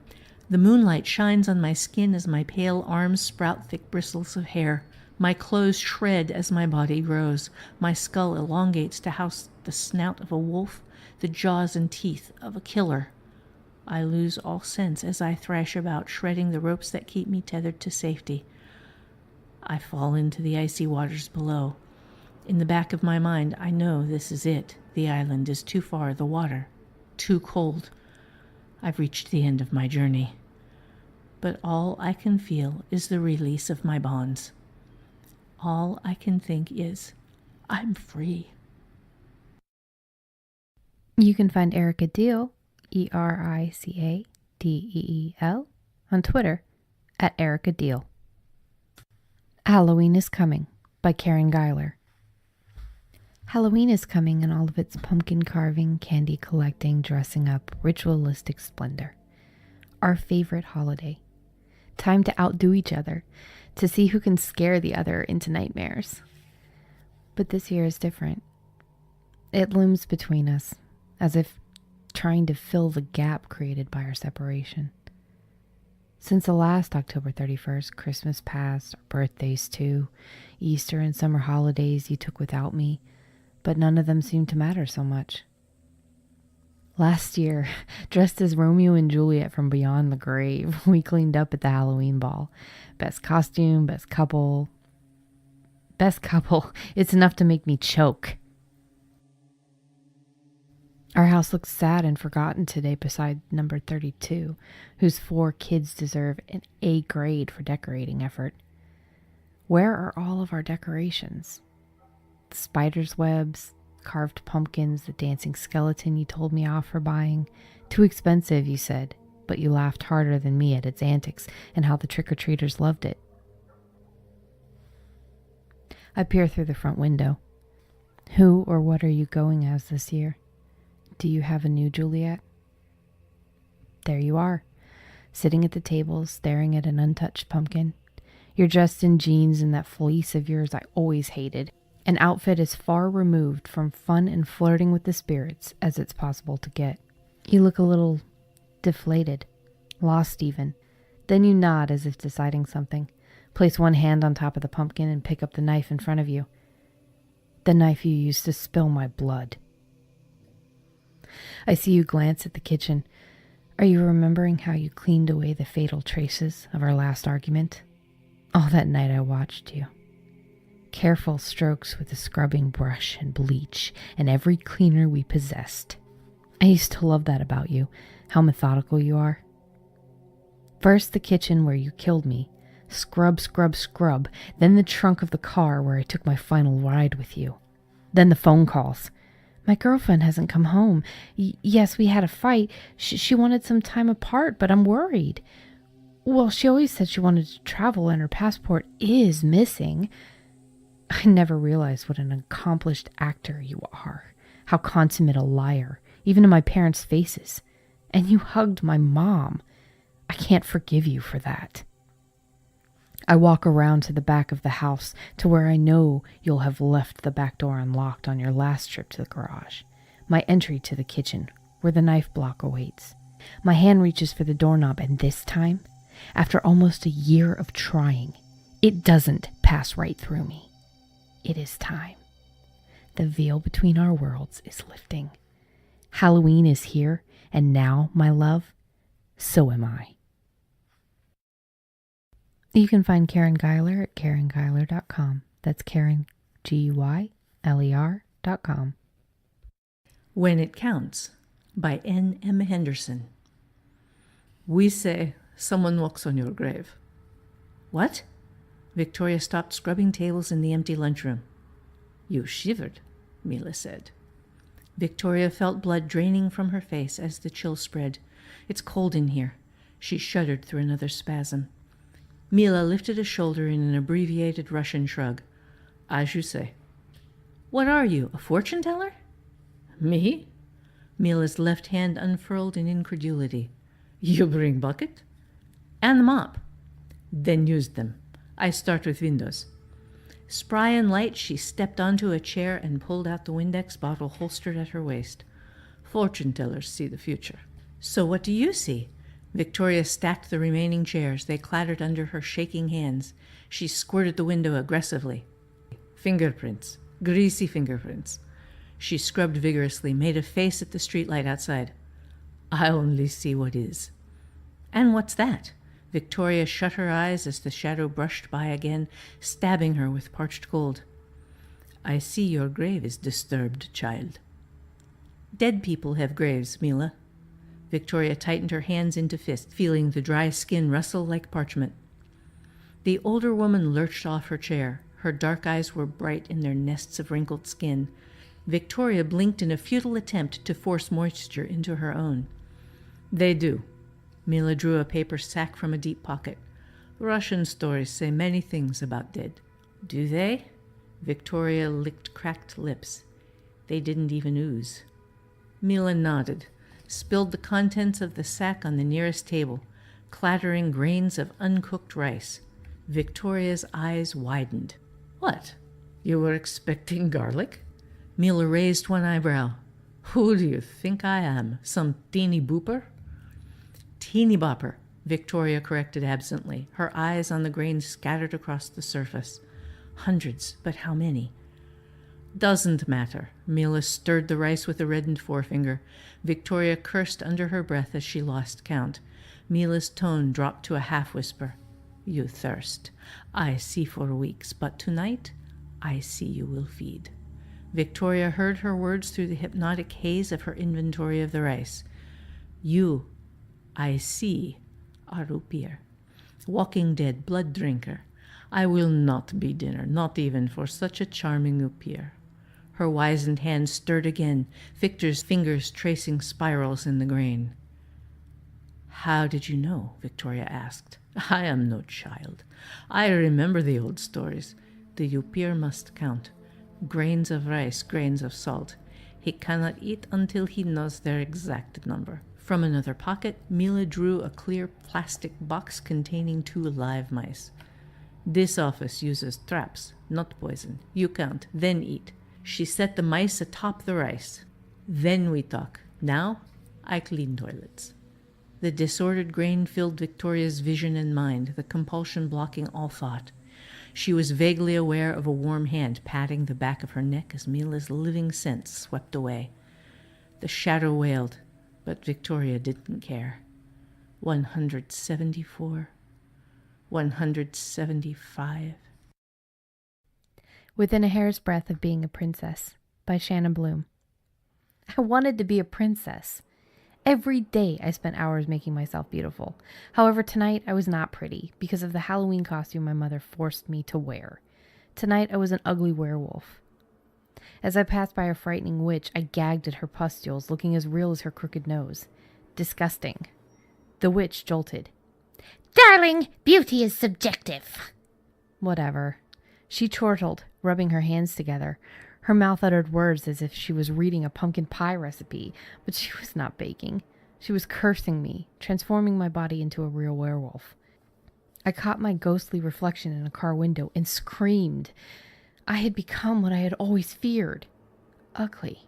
The moonlight shines on my skin as my pale arms sprout thick bristles of hair. My clothes shred as my body grows. My skull elongates to house the snout of a wolf, the jaws and teeth of a killer. I lose all sense as I thrash about, shredding the ropes that keep me tethered to safety. I fall into the icy waters below. In the back of my mind, I know this is it. The island is too far, the water too cold. I've reached the end of my journey. But all I can feel is the release of my bonds. All I can think is, I'm free.
You can find Erica Deal, ERICADEEL, on Twitter at Erica Deal. Halloween is Coming by Karen Geiler. Halloween is coming in all of its pumpkin carving, candy collecting, dressing up, ritualistic splendor. Our favorite holiday. Time to outdo each other, to see who can scare the other into nightmares. But this year is different. It looms between us, as if trying to fill the gap created by our separation. Since the last October 31st, Christmas passed, our birthdays too, Easter and summer holidays you took without me, but none of them seemed to matter so much. Last year, dressed as Romeo and Juliet from Beyond the Grave, we cleaned up at the Halloween ball. Best costume, best couple. Best couple, it's enough to make me choke. Our house looks sad and forgotten today beside number 32, whose 4 kids deserve an A grade for decorating effort. Where are all of our decorations? The spider's webs, carved pumpkins, the dancing skeleton you told me off for buying. Too expensive, you said, but you laughed harder than me at its antics and how the trick-or-treaters loved it. I peer through the front window. Who or what are you going as this year? Do you have a new Juliet? There you are, sitting at the table, staring at an untouched pumpkin. You're dressed in jeans and that fleece of yours I always hated. An outfit as far removed from fun and flirting with the spirits as it's possible to get. You look a little deflated, lost even. Then you nod as if deciding something. Place one hand on top of the pumpkin and pick up the knife in front of you. The knife you used to spill my blood. I see you glance at the kitchen. Are you remembering how you cleaned away the fatal traces of our last argument? All that night I watched you. Careful strokes with a scrubbing brush and bleach and every cleaner we possessed. I used to love that about you, how methodical you are. First the kitchen where you killed me. Scrub, scrub, scrub. Then the trunk of the car where I took my final ride with you. Then the phone calls. My girlfriend hasn't come home. Yes, we had a fight. She wanted some time apart, but I'm worried. Well, she always said she wanted to travel and her passport is missing. I never realized what an accomplished actor you are. How consummate a liar, even in my parents' faces. And you hugged my mom. I can't forgive you for that. I walk around to the back of the house to where I know you'll have left the back door unlocked on your last trip to the garage. My entry to the kitchen, where the knife block awaits. My hand reaches for the doorknob, and this time, after almost a year of trying, it doesn't pass right through me. It is time. The veil between our worlds is lifting. Halloween is here, and now, my love, so am I. You can find Karen Geiler at karengeiler.com. That's Karen, Guyler.com.
When It Counts by N.M. Henderson. We say someone walks on your grave. What? Victoria stopped scrubbing tables in the empty lunchroom. You shivered, Mila said. Victoria felt blood draining from her face as the chill spread. It's cold in here. She shuddered through another spasm. Mila lifted a shoulder in an abbreviated Russian shrug. As you say. What are you, a fortune teller? Me? Mila's left hand unfurled in incredulity. You bring bucket? And the mop. Then use them. I start with windows. Spry and light, she stepped onto a chair and pulled out the Windex bottle holstered at her waist. Fortune tellers see the future. So what do you see? Victoria stacked the remaining chairs. They clattered under her shaking hands. She squirted the window aggressively. Fingerprints. Greasy fingerprints. She scrubbed vigorously, made a face at the streetlight outside. I only see what is. And what's that? Victoria shut her eyes as the shadow brushed by again, stabbing her with parched cold. I see your grave is disturbed, child. Dead people have graves, Mila. Victoria tightened her hands into fists, feeling the dry skin rustle like parchment. The older woman lurched off her chair. Her dark eyes were bright in their nests of wrinkled skin. Victoria blinked in a futile attempt to force moisture into her own. They do. Mila drew a paper sack from a deep pocket. Russian stories say many things about dead. Do they? Victoria licked cracked lips. They didn't even ooze. Mila nodded, spilled the contents of the sack on the nearest table, clattering grains of uncooked rice. Victoria's eyes widened. What? You were expecting garlic? Mila raised one eyebrow. Who do you think I am? Some teeny booper? Teeny bopper, Victoria corrected absently, her eyes on the grains scattered across the surface. Hundreds, but how many? Doesn't matter. Mila stirred the rice with a reddened forefinger. Victoria cursed under her breath as she lost count. Mila's tone dropped to a half-whisper. You thirst. I see for weeks, but tonight I see you will feed. Victoria heard her words through the hypnotic haze of her inventory of the rice. You, I see, are Upir. Walking dead, blood drinker. I will not be dinner, not even for such a charming Upir. Her wizened hand stirred again, Victor's fingers tracing spirals in the grain. How did you know? Victoria asked. I am no child. I remember the old stories. the Yupir must count. Grains of rice, grains of salt. He cannot eat until he knows their exact number. From another pocket, Mila drew a clear plastic box containing 2 live mice. This office uses traps, not poison. You count, then eat. She set the mice atop the rice. Then we talk. Now, I clean toilets. The disordered grain filled Victoria's vision and mind, the compulsion blocking all thought. She was vaguely aware of a warm hand patting the back of her neck as Mila's living sense swept away. The shadow wailed, but Victoria didn't care. 174. 175.
Within a hair's breadth of being a princess, by Shannon Bloom. I wanted to be a princess. Every day I spent hours making myself beautiful. However, tonight I was not pretty because of the Halloween costume my mother forced me to wear. Tonight I was an ugly werewolf. As I passed by a frightening witch, I gagged at her pustules, looking as real as her crooked nose. Disgusting. The witch jolted.
Darling, beauty is subjective.
Whatever. She chortled, rubbing her hands together. Her mouth uttered words as if she was reading a pumpkin pie recipe, but she was not baking. She was cursing me, transforming my body into a real werewolf. I caught my ghostly reflection in a car window and screamed. I had become what I had always feared. Ugly.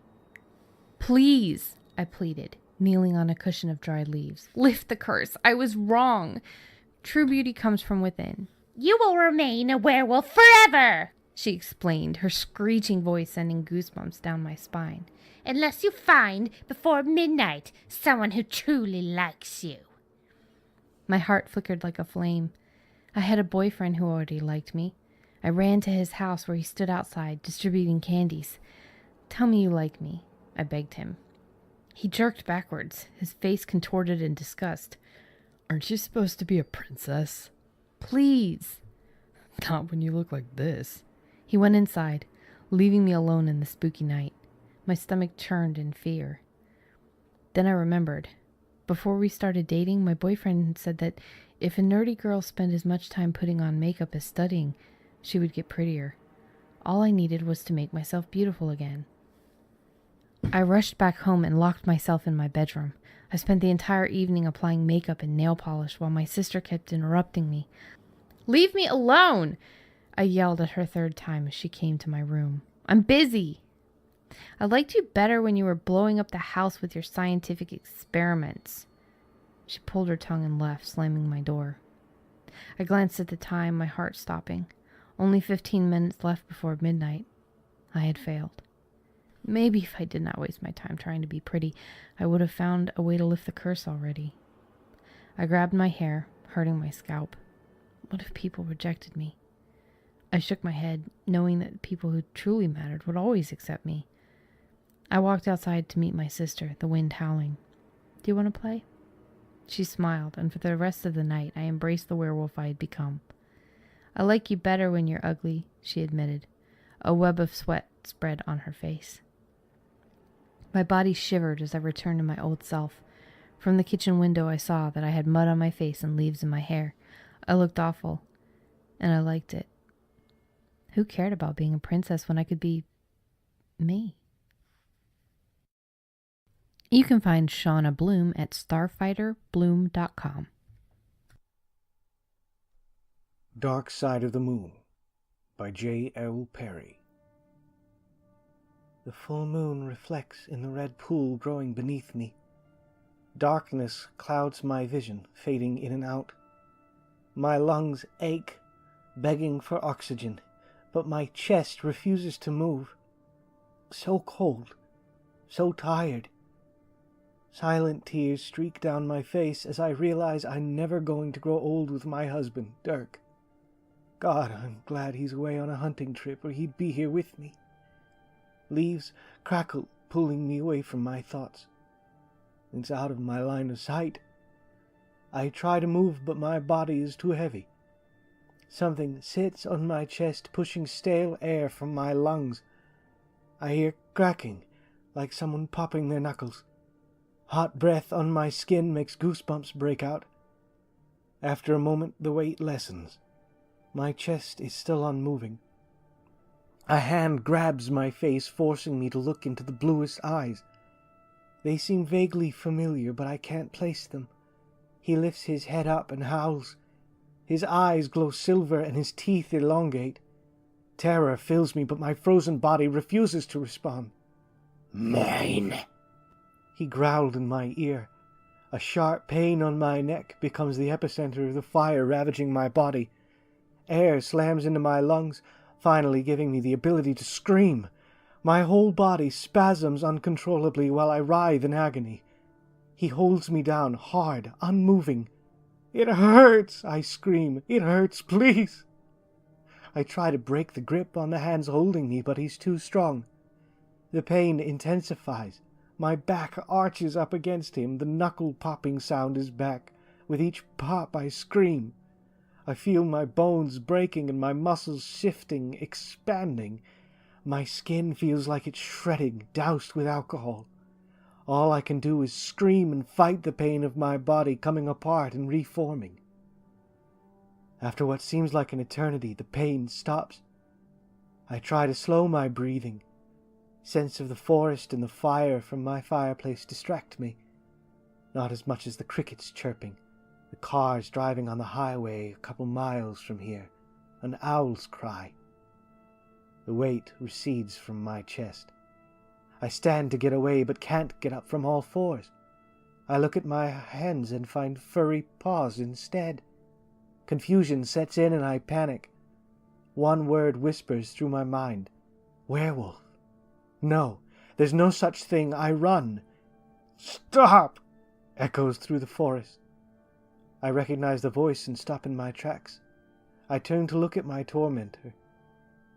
Please, I pleaded, kneeling on a cushion of dried leaves. Lift the curse. I was wrong. True beauty comes from within.
You will remain a werewolf forever,
she explained, her screeching voice sending goosebumps down my spine.
Unless you find, before midnight, someone who truly likes you.
My heart flickered like a flame. I had a boyfriend who already liked me. I ran to his house where he stood outside, distributing candies. Tell me you like me, I begged him. He jerked backwards, his face contorted in disgust. Aren't you supposed to be a princess? Please. Not when you look like this. He went inside, leaving me alone in the spooky night. My stomach churned in fear. Then I remembered. Before we started dating, my boyfriend said that if a nerdy girl spent as much time putting on makeup as studying, she would get prettier. All I needed was to make myself beautiful again. I rushed back home and locked myself in my bedroom. I spent the entire evening applying makeup and nail polish while my sister kept interrupting me. Leave me alone! I yelled at her 3rd time as she came to my room. I'm busy! I liked you better when you were blowing up the house with your scientific experiments. She pulled her tongue and left, slamming my door. I glanced at the time, my heart stopping. Only 15 minutes left before midnight. I had failed. Maybe if I did not waste my time trying to be pretty, I would have found a way to lift the curse already. I grabbed my hair, hurting my scalp. What if people rejected me? I shook my head, knowing that people who truly mattered would always accept me. I walked outside to meet my sister, the wind howling. Do you want to play? She smiled, and for the rest of the night I embraced the werewolf I had become. I like you better when you're ugly, she admitted. A web of sweat spread on her face. My body shivered as I returned to my old self. From the kitchen window I saw that I had mud on my face and leaves in my hair. I looked awful, and I liked it. Who cared about being a princess when I could be me? You can find Shauna Bloom at starfighterbloom.com.
Dark Side of the Moon by J. L. Perry. The full moon reflects in the red pool growing beneath me. Darkness clouds my vision, fading in and out. My lungs ache, begging for oxygen, but my chest refuses to move. So cold, so tired. Silent tears streak down my face as I realize I'm never going to grow old with my husband, Dirk. God, I'm glad he's away on a hunting trip, or he'd be here with me. Leaves crackle, pulling me away from my thoughts. It's out of my line of sight. I try to move, but my body is too heavy. Something sits on my chest, pushing stale air from my lungs. I hear cracking, like someone popping their knuckles. Hot breath on my skin makes goosebumps break out. After a moment, the weight lessens. My chest is still unmoving. A hand grabs my face, forcing me to look into the bluest eyes. They seem vaguely familiar, but I can't place them. He lifts his head up and howls. His eyes glow silver and his teeth elongate. Terror fills me, but my frozen body refuses to respond. "Mine!" He growled in my ear. A sharp pain on my neck becomes the epicenter of the fire ravaging my body. Air slams into my lungs, finally giving me the ability to scream. My whole body spasms uncontrollably while I writhe in agony. He holds me down, hard, unmoving. "It hurts!" I scream. "It hurts, please!" I try to break the grip on the hands holding me, but he's too strong. The pain intensifies. My back arches up against him. The knuckle-popping sound is back. With each pop, I scream. I feel my bones breaking and my muscles shifting, expanding. My skin feels like it's shredding, doused with alcohol. All I can do is scream and fight the pain of my body coming apart and reforming. After what seems like an eternity, the pain stops. I try to slow my breathing. Sense of the forest and the fire from my fireplace distract me. Not as much as the crickets chirping, the cars driving on the highway a couple miles from here, an owl's cry. The weight recedes from my chest. I stand to get away, but can't get up from all fours. I look at my hands and find furry paws instead. Confusion sets in and I panic. One word whispers through my mind. Werewolf. No, there's no such thing. I run. "Stop!" echoes through the forest. I recognize the voice and stop in my tracks. I turn to look at my tormentor.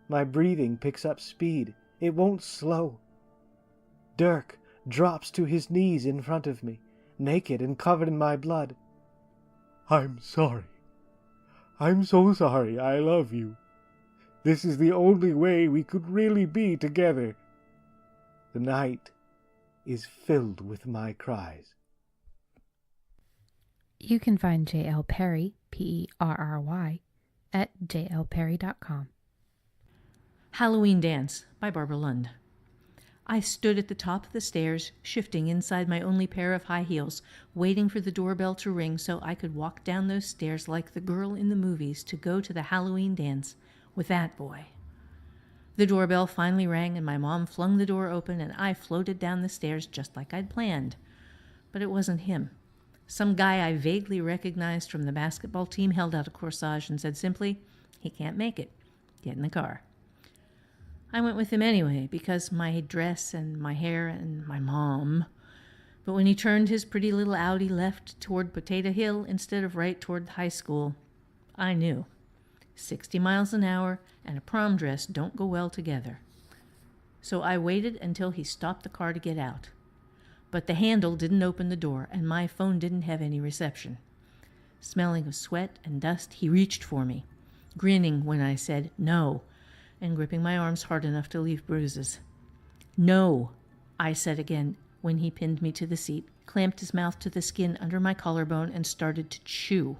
My breathing picks up speed. It won't slow. Dirk drops to his knees in front of me, naked and covered in my blood. "I'm sorry. I'm so sorry. I love you. This is the only way we could really be together." The night is filled with my cries.
You can find J.L. Perry, Perry, at jlperry.com.
Halloween Dance by Barbara Lund. I stood at the top of the stairs, shifting inside my only pair of high heels, waiting for the doorbell to ring so I could walk down those stairs like the girl in the movies to go to the Halloween dance with that boy. The doorbell finally rang and my mom flung the door open and I floated down the stairs just like I'd planned. But it wasn't him. Some guy I vaguely recognized from the basketball team held out a corsage and said simply, "He can't make it. Get in the car." I went with him anyway, because my dress and my hair and my mom. But when he turned his pretty little Audi left toward Potato Hill instead of right toward high school, I knew. 60 miles an hour and a prom dress don't go well together. So I waited until he stopped the car to get out. But the handle didn't open the door, and my phone didn't have any reception. Smelling of sweat and dust, he reached for me, grinning when I said no, and gripping my arms hard enough to leave bruises. "No," I said again when he pinned me to the seat, clamped his mouth to the skin under my collarbone, and started to chew.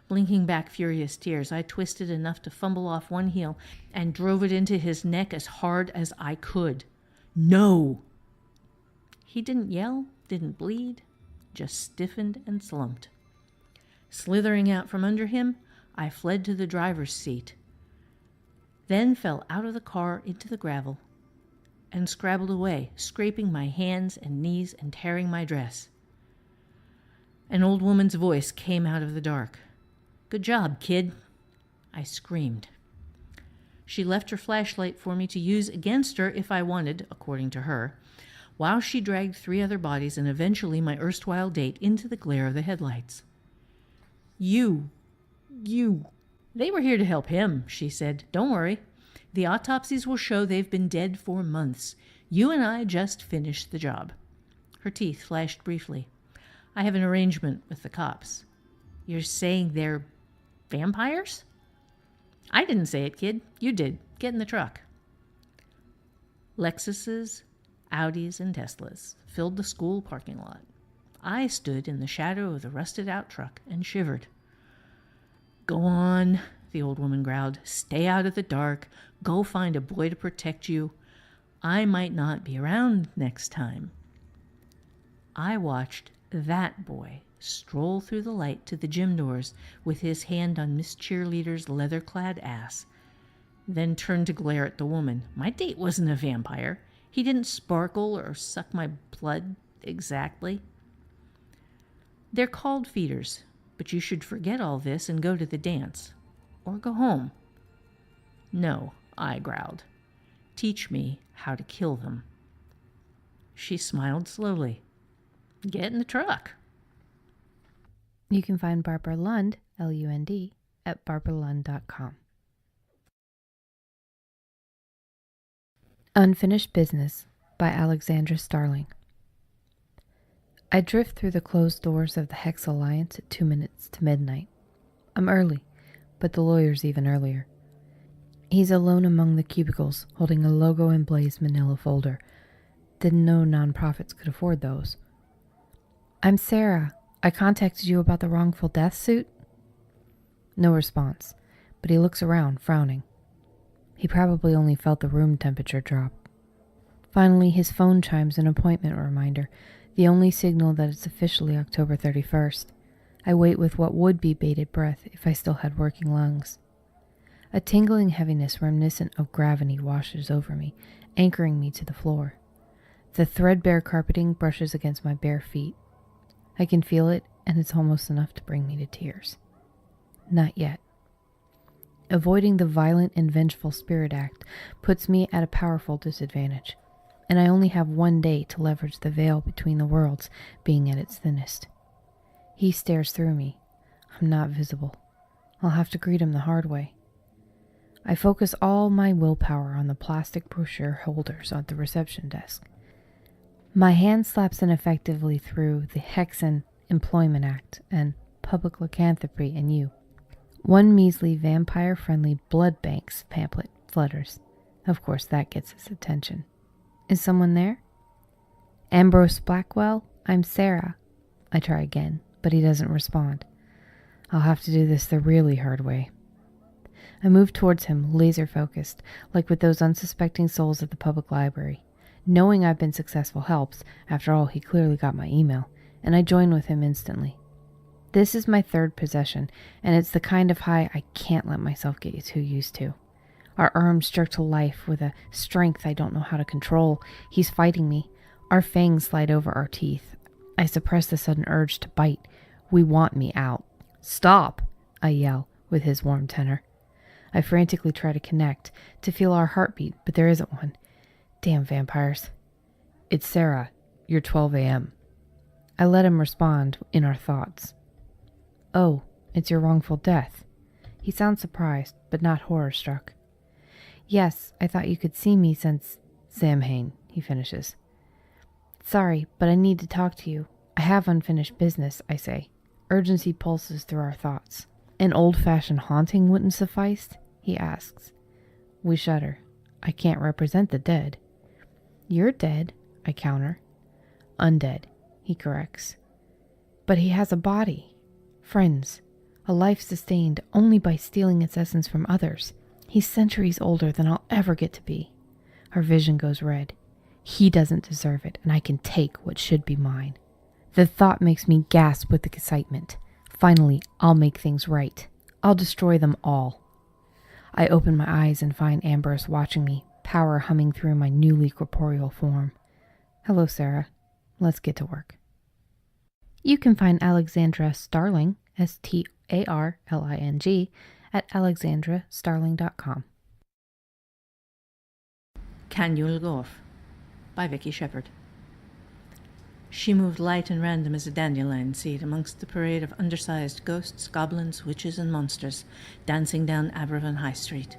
Blinking back furious tears, I twisted enough to fumble off one heel and drove it into his neck as hard as I could. "No!" He didn't yell, didn't bleed, just stiffened and slumped. Slithering out from under him, I fled to the driver's seat, then fell out of the car into the gravel and scrabbled away, scraping my hands and knees and tearing my dress. An old woman's voice came out of the dark. "Good job, kid," I screamed. She left her flashlight for me to use against her if I wanted, according to her, while she dragged 3 other bodies and eventually my erstwhile date into the glare of the headlights. You. They were here to help him," she said. "Don't worry. The autopsies will show they've been dead for months. You and I just finished the job." Her teeth flashed briefly. "I have an arrangement with the cops." "You're saying they're vampires?" "I didn't say it, kid. You did. Get in the truck." Lexuses, Audis, and Teslas filled the school parking lot. I stood in the shadow of the rusted-out truck and shivered. "Go on," the old woman growled. Stay out of the dark. Go find a boy to protect you. I might not be around next time. I watched that boy stroll through the light to the gym doors with his hand on Miss Cheerleader's leather-clad ass, then turned to glare at the woman. My date wasn't a vampire. He didn't sparkle or suck my blood exactly. They're called feeders, but you should forget all this and go to the dance. Or go home. No, I growled. Teach me how to kill them. She smiled slowly. Get in the truck.
You can find Barbara Lund, Lund, at barbaralund.com. Unfinished Business by Alexandra Starling. I drift through the closed doors of the Hex Alliance at 2 minutes to midnight. I'm early, but the lawyer's even earlier. He's alone among the cubicles, holding a logo-emblazed manila folder. Didn't know nonprofits could afford those. I'm Sarah. I contacted you about the wrongful death suit? No response, but he looks around, frowning. He probably only felt the room temperature drop. Finally, his phone chimes an appointment reminder, the only signal that it's officially October 31st. I wait with what would be bated breath if I still had working lungs. A tingling heaviness reminiscent of gravity washes over me, anchoring me to the floor. The threadbare carpeting brushes against my bare feet. I can feel it, and it's almost enough to bring me to tears. Not yet. Avoiding the violent and vengeful spirit act puts me at a powerful disadvantage, and I only have 1 day to leverage the veil between the worlds being at its thinnest. He stares through me. I'm not visible. I'll have to greet him the hard way. I focus all my willpower on the plastic brochure holders at the reception desk. My hand slaps ineffectively through the Hexen Employment Act and Public Lycanthropy and You. One measly vampire-friendly blood banks pamphlet flutters. Of course, that gets his attention. Is someone there? Ambrose Blackwell, I'm Sarah. I try again, but he doesn't respond. I'll have to do this the really hard way. I move towards him, laser-focused, like with those unsuspecting souls at the public library. Knowing I've been successful helps. After all, he clearly got my email, and I join with him instantly. This is my third possession, and it's the kind of high I can't let myself get too used to. Our arms jerk to life with a strength I don't know how to control. He's fighting me. Our fangs slide over our teeth. I suppress the sudden urge to bite. We want me out. Stop, I yell with his warm tenor. I frantically try to connect, to feel our heartbeat, but there isn't one. Damn vampires. It's Sarah. You're 12 a.m. I let him respond in our thoughts. Oh, it's your wrongful death. He sounds surprised, but not horror-struck. Yes, I thought you could see me since Samhain, he finishes. Sorry, but I need to talk to you. I have unfinished business, I say. Urgency pulses through our thoughts. An old-fashioned haunting wouldn't suffice? He asks. We shudder. I can't represent the dead. You're dead, I counter. Undead, he corrects. But he has a body. Friends. A life sustained only by stealing its essence from others. He's centuries older than I'll ever get to be. Our vision goes red. He doesn't deserve it, and I can take what should be mine. The thought makes me gasp with excitement. Finally, I'll make things right. I'll destroy them all. I open my eyes and find Ambrose watching me, power humming through my newly corporeal form. Hello, Sarah. Let's get to work. You can find Alexandra Starling, Starling, at alexandrastarling.com.
Can You'll Go Off by Vicky Shepherd. She moved light and random as a dandelion seed amongst the parade of undersized ghosts, goblins, witches, and monsters dancing down Aberfan High Street.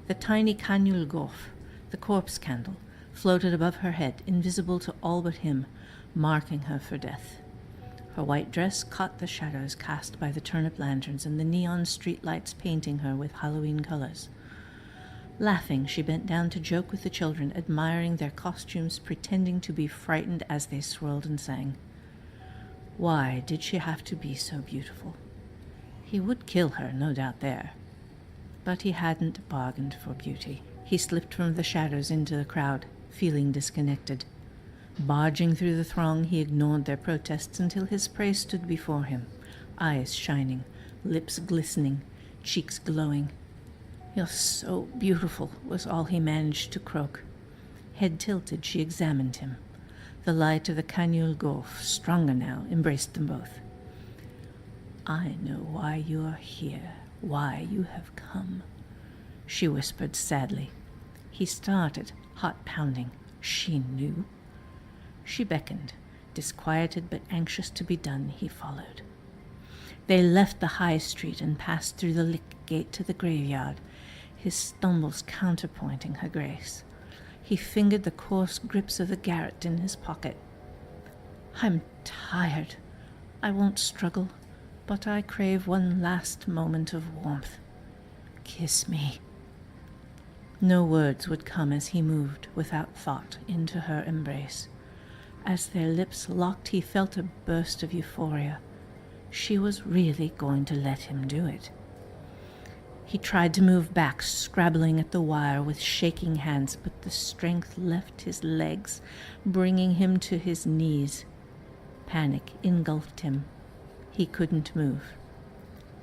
The tiny Canul Goff, the corpse candle, floated above her head, invisible to all but him, marking her for death. Her white dress caught the shadows cast by the turnip lanterns and the neon street lights painting her with Halloween colors. Laughing, she bent down to joke with the children, admiring their costumes, pretending to be frightened as they swirled and sang. Why did she have to be so beautiful? He would kill her, no doubt there. but he hadn't bargained for beauty. He slipped from the shadows into the crowd, feeling disconnected. Barging through the throng, he ignored their protests until his prey stood before him, eyes shining, lips glistening, cheeks glowing. "You're so beautiful," was all he managed to croak. Head tilted, she examined him. The light of the Canule Gulf, stronger now, embraced them both. "I know why you are here, why you have come," she whispered sadly. He started, heart pounding. She knew. She beckoned. Disquieted but anxious to be done, he followed. They left the high street and passed through the Lick Gate to the graveyard, his stumbles counterpointing her grace. He fingered the coarse grips of the garrote in his pocket. "I'm tired. I won't struggle, but I crave one last moment of warmth. Kiss me." No words would come as he moved, without thought, into her embrace. As their lips locked, he felt a burst of euphoria. She was really going to let him do it. He tried to move back, scrabbling at the wire with shaking hands, but the strength left his legs, bringing him to his knees. Panic engulfed him. He couldn't move,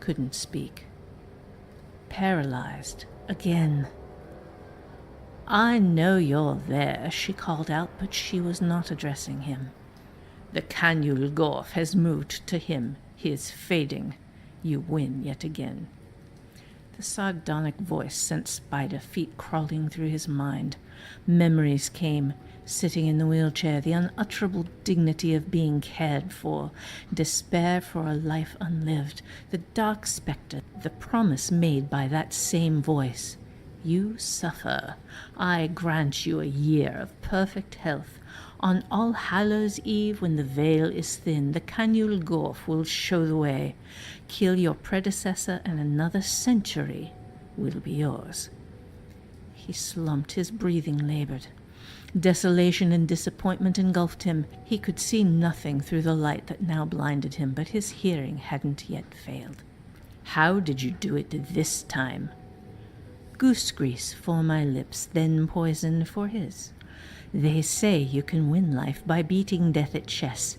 couldn't speak. Paralyzed again. "I know you're there," she called out, but she was not addressing him. "The Canule Gulf has moved to him. He is fading. You win yet again." The sardonic voice sent spider feet crawling through his mind. Memories came, sitting in the wheelchair, the unutterable dignity of being cared for, despair for a life unlived, the dark spectre, the promise made by that same voice. "You suffer. I grant you a year of perfect health. On All Hallows' Eve, when the veil is thin, the Canule Gulf will show the way. Kill your predecessor, and another century will be yours." He slumped, his breathing labored. Desolation and disappointment engulfed him. He could see nothing through the light that now blinded him, but his hearing hadn't yet failed. "How did you do it this time?" "Goose grease for my lips, then poison for his. They say you can win life by beating death at chess.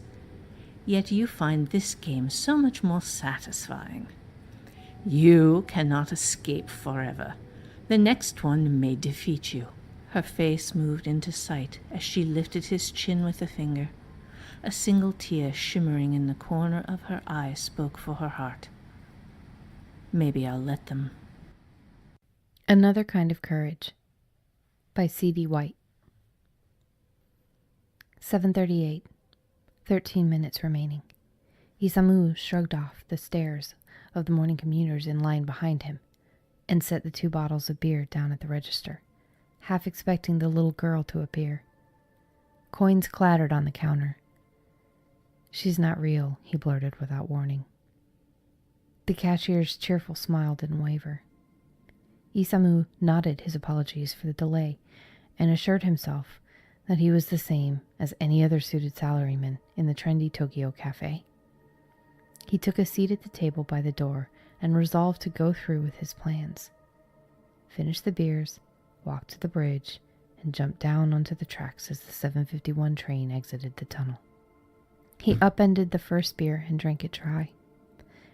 Yet you find this game so much more satisfying. You cannot escape forever. The next one may defeat you." Her face moved into sight as she lifted his chin with a finger. A single tear shimmering in the corner of her eye spoke for her heart. "Maybe I'll let them."
Another Kind of Courage by C.D. White. 7:38. 13 minutes remaining. Isamu shrugged off the stares of the morning commuters in line behind him and set the 2 bottles of beer down at the register, half expecting the little girl to appear. Coins clattered on the counter. "She's not real," he blurted without warning. The cashier's cheerful smile didn't waver. Isamu nodded his apologies for the delay and assured himself that he was the same as any other suited salaryman in the trendy Tokyo cafe. He took a seat at the table by the door and resolved to go through with his plans. Finish the beers, walk to the bridge, and jump down onto the tracks as the 7:51 train exited the tunnel. He upended the first beer and drank it dry.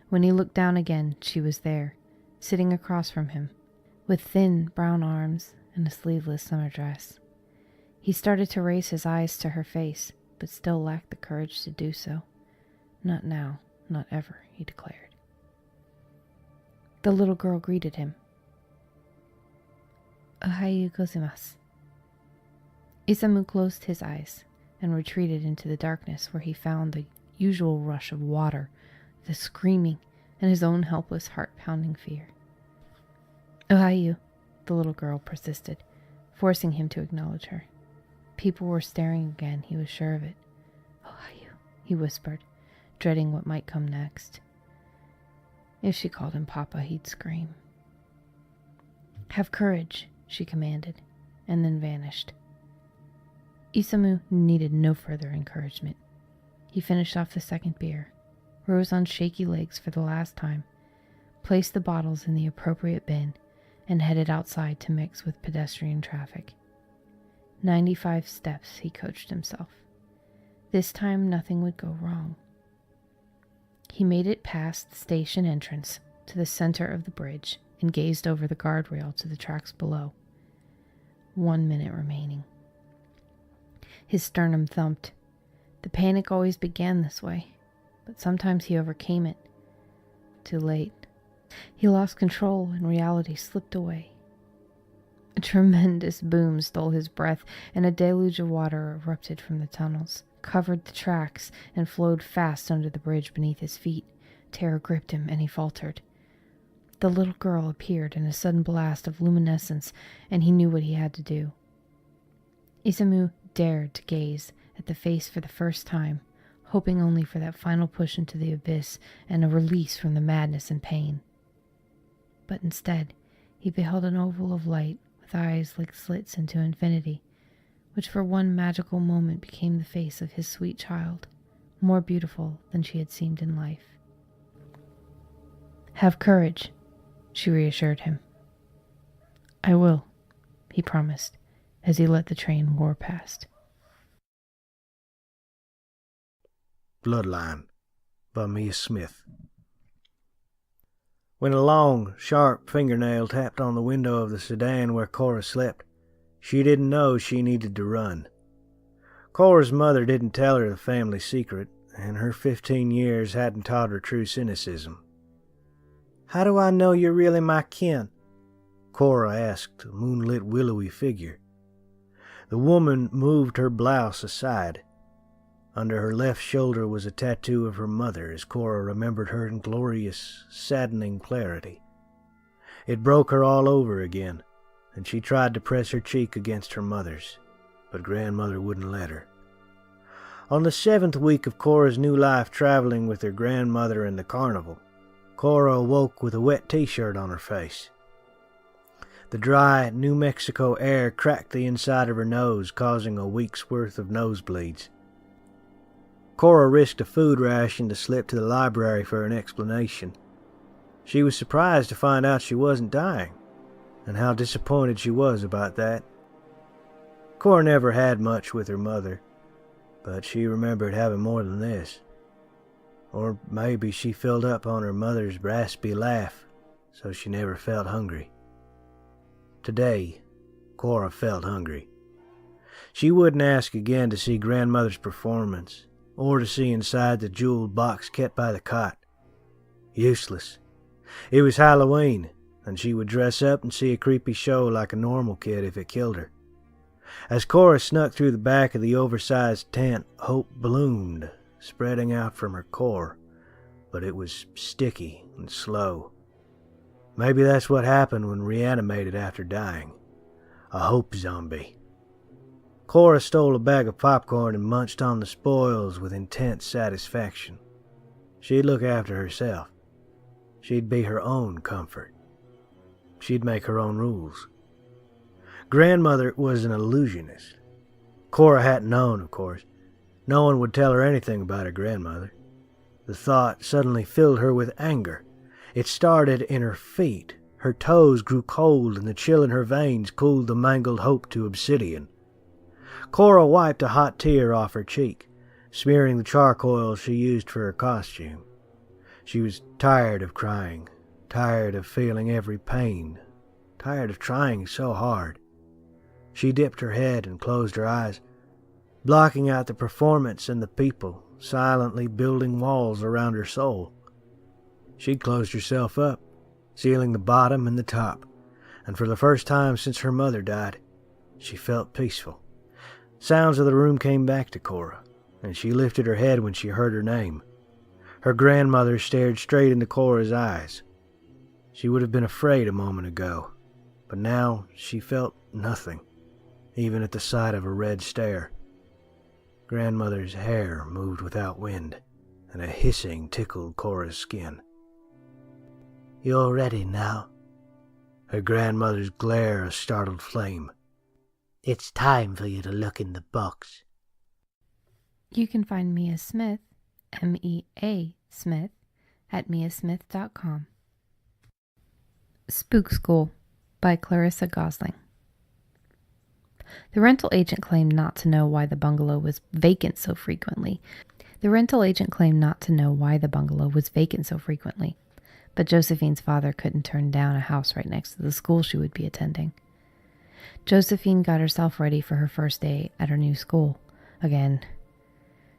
When he looked down again, she was there, sitting across from him, with thin brown arms and a sleeveless summer dress. He started to raise his eyes to her face, but still lacked the courage to do so. "Not now, not ever," he declared. The little girl greeted him. "Ohayo gozaimasu." Isamu closed his eyes and retreated into the darkness, where he found the usual rush of water, the screaming, and his own helpless heart-pounding fear. "Ohayo," the little girl persisted, forcing him to acknowledge her. People were staring again, he was sure of it. "Ohayo," he whispered, dreading what might come next. If she called him Papa, he'd scream. "Have courage," she commanded, and then vanished. Isamu needed no further encouragement. He finished off the second beer, rose on shaky legs for the last time, placed the bottles in the appropriate bin, and headed outside to mix with pedestrian traffic. 95 steps, he coached himself. This time nothing would go wrong. He made it past the station entrance to the center of the bridge and gazed over the guardrail to the tracks below. 1 minute remaining. His sternum thumped. The panic always began this way, but sometimes he overcame it. Too late. He lost control and reality slipped away. A tremendous boom stole his breath, and a deluge of water erupted from the tunnels, covered the tracks, and flowed fast under the bridge beneath his feet. Terror gripped him, and he faltered. The little girl appeared in a sudden blast of luminescence, and he knew what he had to do. Isamu dared to gaze at the face for the first time, hoping only for that final push into the abyss and a release from the madness and pain. But instead, he beheld an oval of light with eyes like slits into infinity, which for one magical moment became the face of his sweet child, more beautiful than she had seemed in life. "Have courage," she reassured him. "I will," he promised, as he let the train roar past.
Bloodline by Mia Smith. When a long, sharp fingernail tapped on the window of the sedan where Cora slept, she didn't know she needed to run. Cora's mother didn't tell her the family secret, and her 15 years hadn't taught her true cynicism. "How do I know you're really my kin?" Cora asked a moonlit willowy figure. The woman moved her blouse aside. Under her left shoulder was a tattoo of her mother, as Cora remembered her in glorious, saddening clarity. It broke her all over again, and she tried to press her cheek against her mother's, but grandmother wouldn't let her. On the 7th week of Cora's new life traveling with her grandmother in the carnival, Cora awoke with a wet t-shirt on her face. The dry New Mexico air cracked the inside of her nose, causing a week's worth of nosebleeds. Cora risked a food ration to slip to the library for an explanation. She was surprised to find out she wasn't dying, and how disappointed she was about that. Cora never had much with her mother, but she remembered having more than this. Or maybe she filled up on her mother's raspy laugh, so she never felt hungry. Today, Cora felt hungry. She wouldn't ask again to see grandmother's performance, or to see inside the jeweled box kept by the cot. Useless. It was Halloween, and she would dress up and see a creepy show like a normal kid if it killed her. As Cora snuck through the back of the oversized tent, hope bloomed, spreading out from her core, but it was sticky and slow. Maybe that's what happened when reanimated after dying. A hope zombie. Cora stole a bag of popcorn and munched on the spoils with intense satisfaction. She'd look after herself. She'd be her own comfort. She'd make her own rules. Grandmother was an illusionist. Cora hadn't known, of course. No one would tell her anything about her grandmother. The thought suddenly filled her with anger. It started in her feet. Her toes grew cold, and the chill in her veins cooled the mangled hope to obsidian. Cora wiped a hot tear off her cheek, smearing the charcoal she used for her costume. She was tired of crying, tired of feeling every pain, tired of trying so hard. She dipped her head and closed her eyes, blocking out the performance and the people, silently building walls around her soul. She'd closed herself up, sealing the bottom and the top, and for the first time since her mother died, she felt peaceful. Sounds of the room came back to Cora, and she lifted her head when she heard her name. Her grandmother stared straight into Cora's eyes. She would have been afraid a moment ago, but now she felt nothing, even at the sight of a red stare. Grandmother's hair moved without wind, and a hissing tickled Cora's skin. "You're ready now?" Her grandmother's glare a startled flame. "It's time for you to look in the box."
You can find Mia Smith, M-E-A Smith, at miasmith.com. Spook School by Clarissa Gosling. The rental agent claimed not to know why the bungalow was vacant so frequently. But Josephine's father couldn't turn down a house right next to the school she would be attending. Josephine got herself ready for her first day at her new school. Again.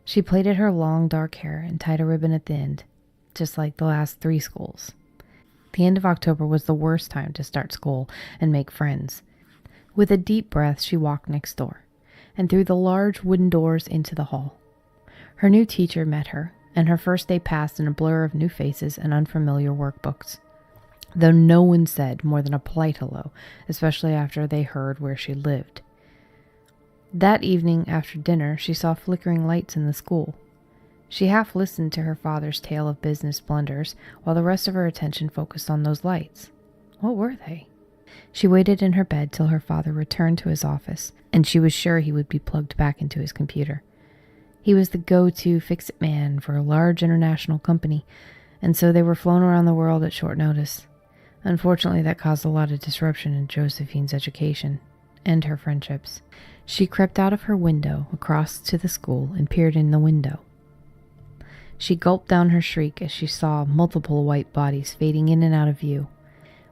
She plaited her long dark hair and tied a ribbon at the end, just like the last 3 schools. The end of October was the worst time to start school and make friends. With a deep breath, she walked next door and through the large wooden doors into the hall. Her new teacher met her, and her first day passed in a blur of new faces and unfamiliar workbooks, though no one said more than a polite hello, especially after they heard where she lived. That evening after dinner, she saw flickering lights in the school. She half listened to her father's tale of business blunders, while the rest of her attention focused on those lights. What were they? She waited in her bed till her father returned to his office, and she was sure he would be plugged back into his computer. He was the go-to fix-it man for a large international company, and so they were flown around the world at short notice. Unfortunately, that caused a lot of disruption in Josephine's education and her friendships. She crept out of her window across to the school and peered in the window. She gulped down her shriek as she saw multiple white bodies fading in and out of view.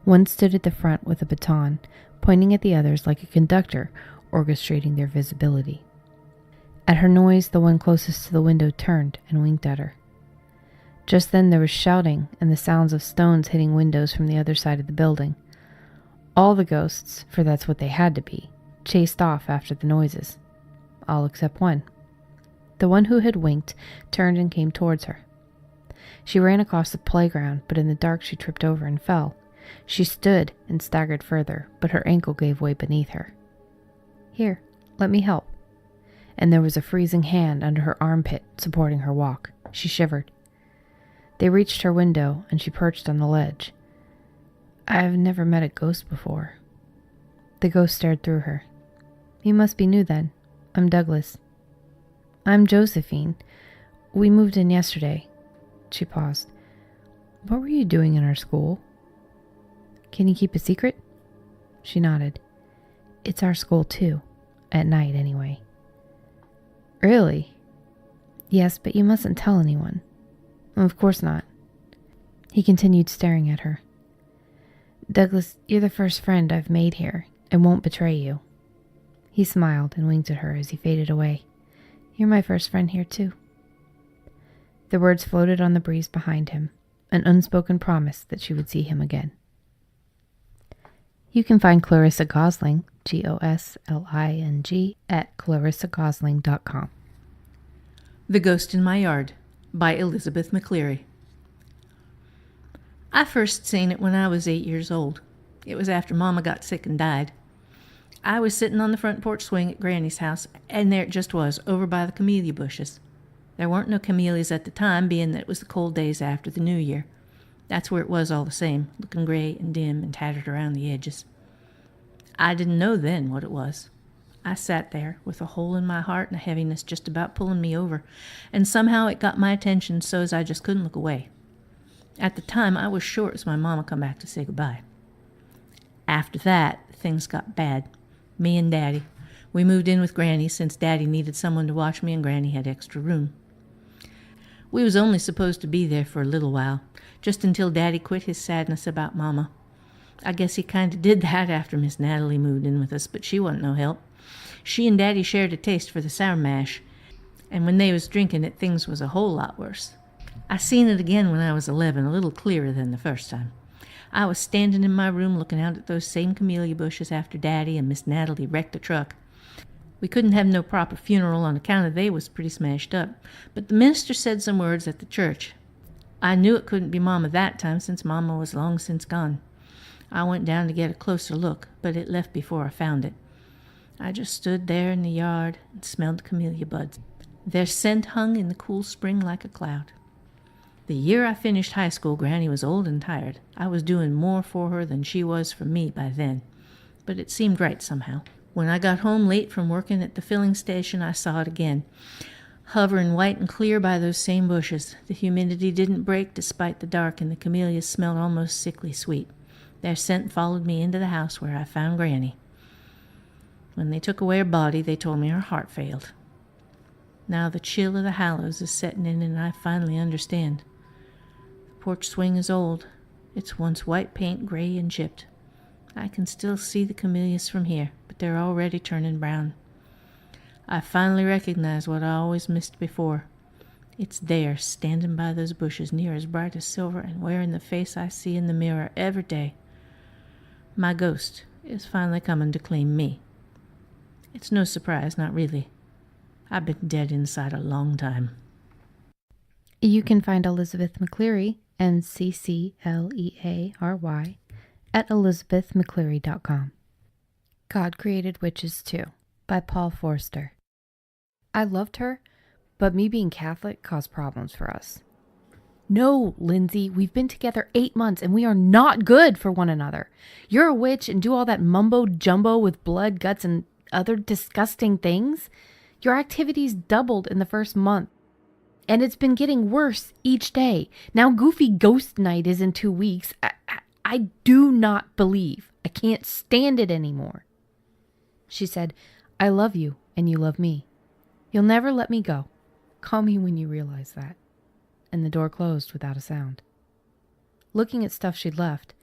One stood at the front with a baton, pointing at the others like a conductor, orchestrating their visibility. At her noise, the one closest to the window turned and winked at her. Just then there was shouting and the sounds of stones hitting windows from the other side of the building. All the ghosts, for that's what they had to be, chased off after the noises. All except one. The one who had winked turned and came towards her. She ran across the playground, but in the dark she tripped over and fell. She stood and staggered further, but her ankle gave way beneath her. "Here, let me help." And there was a freezing hand under her armpit supporting her walk. She shivered. They reached her window, and she perched on the ledge. "I've never met a ghost before." The ghost stared through her. "You must be new then. I'm Douglas." "I'm Josephine. We moved in yesterday." She paused. "What were you doing in our school?" "Can you keep a secret?" She nodded. "It's our school too. At night, anyway." "Really?" "Yes, but you mustn't tell anyone." "Of course not." He continued staring at her. "Douglas, you're the first friend I've made here. I won't betray you." He smiled and winked at her as he faded away. "You're my first friend here too." The words floated on the breeze behind him, an unspoken promise that she would see him again. You can find Clarissa Gosling, Gosling, at clarissagosling.com.
The Ghost in My Yard by Elizabeth McCleary. I first seen it when I was 8 years old. It was after Mama got sick and died. I was sitting on the front porch swing at Granny's house, and there it just was, over by the camellia bushes. There weren't no camellias at the time, being that it was the cold days after the New Year. That's where it was all the same, looking gray and dim and tattered around the edges. I didn't know then what it was. I sat there with a hole in my heart and a heaviness just about pulling me over, and somehow it got my attention so as I just couldn't look away. At the time, I was sure it was my mama come back to say goodbye. After that, things got bad. Me and Daddy. We moved in with Granny since Daddy needed someone to watch me and Granny had extra room. We was only supposed to be there for a little while, just until Daddy quit his sadness about Mama. I guess he kind of did that after Miss Natalie moved in with us, but she wasn't no help. She and Daddy shared a taste for the sour mash, and when they was drinking it, things was a whole lot worse. I seen it again when I was 11, a little clearer than the first time. I was standing in my room looking out at those same camellia bushes after Daddy and Miss Natalie wrecked the truck. We couldn't have no proper funeral on account of they was pretty smashed up, but the minister said some words at the church. I knew it couldn't be Mama that time, since Mama was long since gone. I went down to get a closer look, but it left before I found it. I just stood there in the yard and smelled the camellia buds. Their scent hung in the cool spring like a cloud. The year I finished high school, Granny was old and tired. I was doing more for her than she was for me by then, but it seemed right somehow. When I got home late from working at the filling station, I saw it again, hovering white and clear by those same bushes. The humidity didn't break despite the dark, and the camellias smelled almost sickly sweet. Their scent followed me into the house where I found Granny. When they took away her body, they told me her heart failed. Now the chill of the Hallows is setting in, and I finally understand. The porch swing is old. It's once white paint, gray and chipped. I can still see the camellias from here, but they're already turning brown. I finally recognize what I always missed before. It's there, standing by those bushes, near as bright as silver and wearing the face I see in the mirror every day. My ghost is finally coming to claim me. It's no surprise, not really. I've been dead inside a long time.
You can find Elizabeth McCleary, NCCLEARY, at elizabethmccleary.com. God Created Witches Too, by Paul Forster. I loved her, but me being Catholic caused problems for us. No, Lindsay, we've been together 8 months and we are not good for one another. You're a witch and do all that mumbo jumbo with blood, guts, and other disgusting things. Your activities doubled in the first month, and it's been getting worse each day. Now Goofy Ghost Night is in 2 weeks. I do not believe. I can't stand it anymore. She said, I love you and you love me. You'll never let me go. Call me when you realize that. And the door closed without a sound. Looking at stuff she'd left,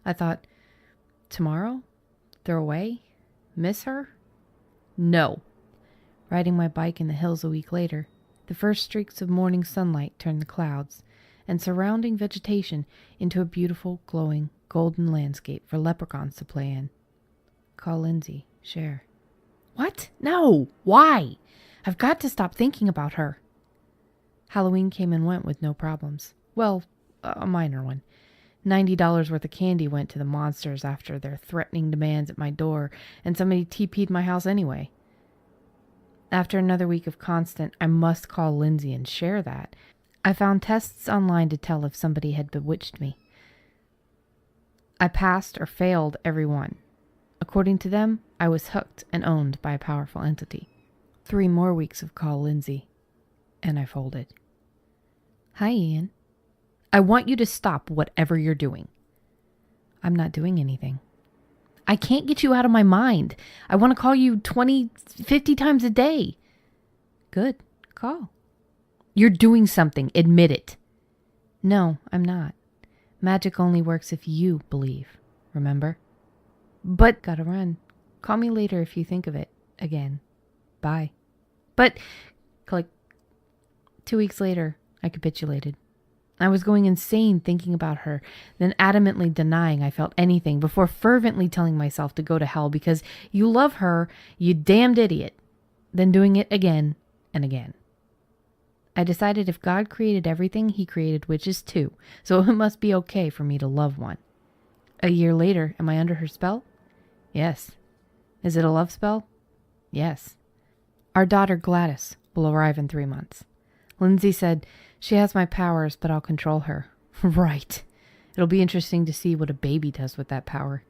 I thought, tomorrow? Throw away? Miss her? No. Riding my bike in the hills a week later, the first streaks of morning sunlight turned the clouds and surrounding vegetation into a beautiful, glowing, golden landscape for leprechauns to play in. Call Lindsay, share. What? No. Why? I've got to stop thinking about her. Halloween came and went with no problems. Well, a minor one. $90 worth of candy went to the monsters after their threatening demands at my door, and somebody TP'd my house anyway. After another week of constant, I must call Lindsay and share that, I found tests online to tell if somebody had bewitched me. I passed or failed every one. According to them, I was hooked and owned by a powerful entity. 3 more weeks of call Lindsay, and I folded. Hi, Ian. I want you to stop whatever you're doing. I'm not doing anything. I can't get you out of my mind. I want to call you 20, 50 times a day. Good. Call. You're doing something. Admit it. No, I'm not. Magic only works if you believe. Remember? But gotta run. Call me later if you think of it again. Bye. But, click. 2 weeks later, I capitulated. I was going insane thinking about her, then adamantly denying I felt anything before fervently telling myself to go to hell because you love her, you damned idiot. Then doing it again and again. I decided if God created everything, he created witches too, so it must be okay for me to love one. A year later, am I under her spell? Yes. Is it a love spell? Yes. Our daughter Gladys will arrive in 3 months. Lindsay said, she has my powers, but I'll control her. Right. It'll be interesting to see what a baby does with that power.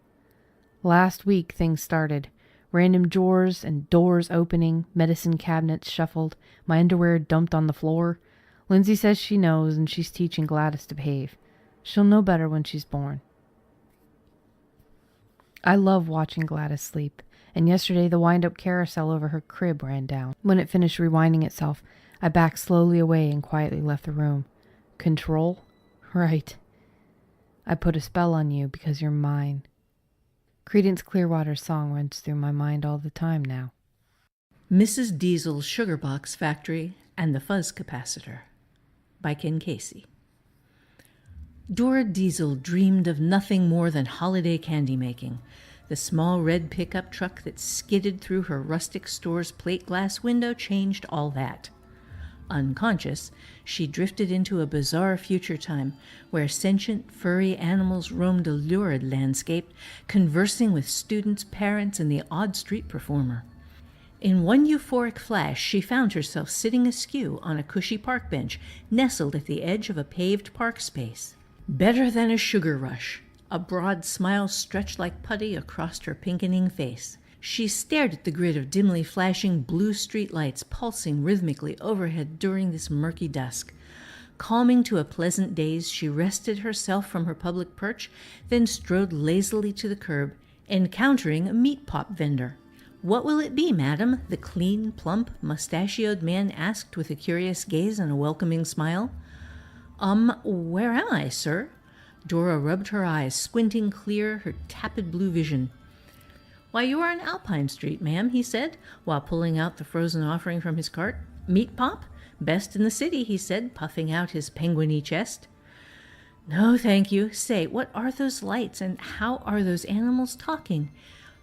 Last week, things started. Random drawers and doors opening, medicine cabinets shuffled, my underwear dumped on the floor. Lindsay says she knows, and she's teaching Gladys to behave. She'll know better when she's born. I love watching Gladys sleep, and yesterday the wind-up carousel over her crib ran down. When it finished rewinding itself, I backed slowly away and quietly left the room. Control? Right. I put a spell on you because you're mine. Creedence Clearwater's song runs through my mind all the time now.
Mrs. Diesel's Sugar Box Factory and the Fuzz Capacitor by Ken Casey. Dora Diesel dreamed of nothing more than holiday candy making. The small red pickup truck that skidded through her rustic store's plate glass window changed all that. Unconscious, she drifted into a bizarre future time where sentient, furry animals roamed a lurid landscape, conversing with students, parents, and the odd street performer. In one euphoric flash, she found herself sitting askew on a cushy park bench, nestled at the edge of a paved park space. Better than a sugar rush. A broad smile stretched like putty across her pinkening face. She stared at the grid of dimly flashing blue streetlights pulsing rhythmically overhead during this murky dusk. Calming to a pleasant daze, she wrested herself from her public perch, then strode lazily to the curb, encountering a meat pop vendor. "What will it be, madam?" the clean, plump, mustachioed man asked with a curious gaze and a welcoming smile. Where am I, sir?" Dora rubbed her eyes, squinting clear her tepid blue vision. "Why, you are in Alpine Street, ma'am," he said, while pulling out the frozen offering from his cart. "Meat pop? Best in the city," he said, puffing out his penguiny chest. "No, thank you. Say, what are those lights, and how are those animals talking?"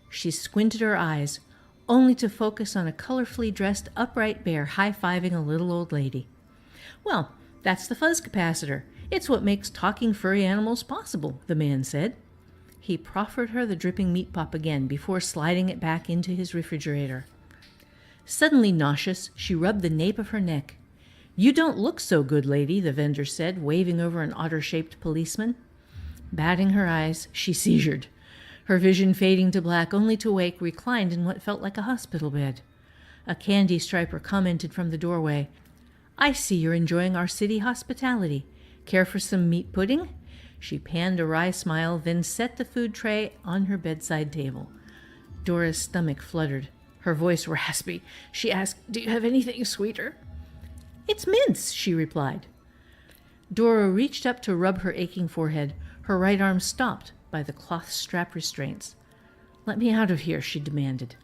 She squinted her eyes, only to focus on a colorfully dressed upright bear high-fiving a little old lady. "Well, that's the fuzz capacitor. It's what makes talking furry animals possible," the man said. He proffered her the dripping meat pop again before sliding it back into his refrigerator. Suddenly nauseous, she rubbed the nape of her neck. "You don't look so good, lady," the vendor said, waving over an otter-shaped policeman. Batting her eyes, she seizured, her vision fading to black, only to wake reclined in what felt like a hospital bed. A candy striper commented from the doorway, "I see you're enjoying our city hospitality. Care for some meat pudding?" She panned a wry smile, then set the food tray on her bedside table. Dora's stomach fluttered, her voice raspy. She asked, "Do you have anything sweeter?" "It's mince," she replied. Dora reached up to rub her aching forehead, her right arm stopped by the cloth strap restraints. "Let me out of here," she demanded.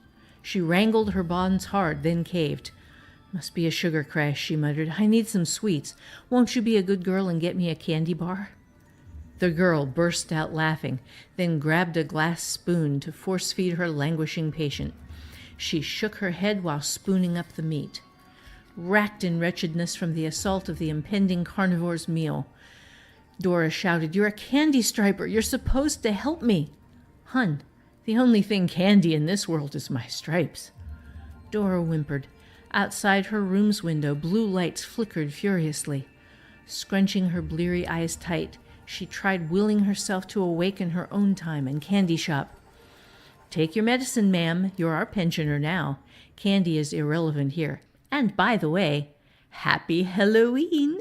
She wrangled her bonds hard, then caved. "Must be a sugar crash," she muttered. "I need some sweets. Won't you be a good girl and get me a candy bar?" The girl burst out laughing, then grabbed a glass spoon to force-feed her languishing patient. She shook her head while spooning up the meat. Racked in wretchedness from the assault of the impending carnivore's meal, Dora shouted, "You're a candy striper. You're supposed to help me." "Hun, the only thing candy in this world is my stripes." Dora whimpered. Outside her room's window, blue lights flickered furiously. Scrunching her bleary eyes tight, she tried willing herself to awake in her own time and candy shop. "Take your medicine, ma'am. You're our pensioner now. Candy is irrelevant here. And by the way, happy Halloween!"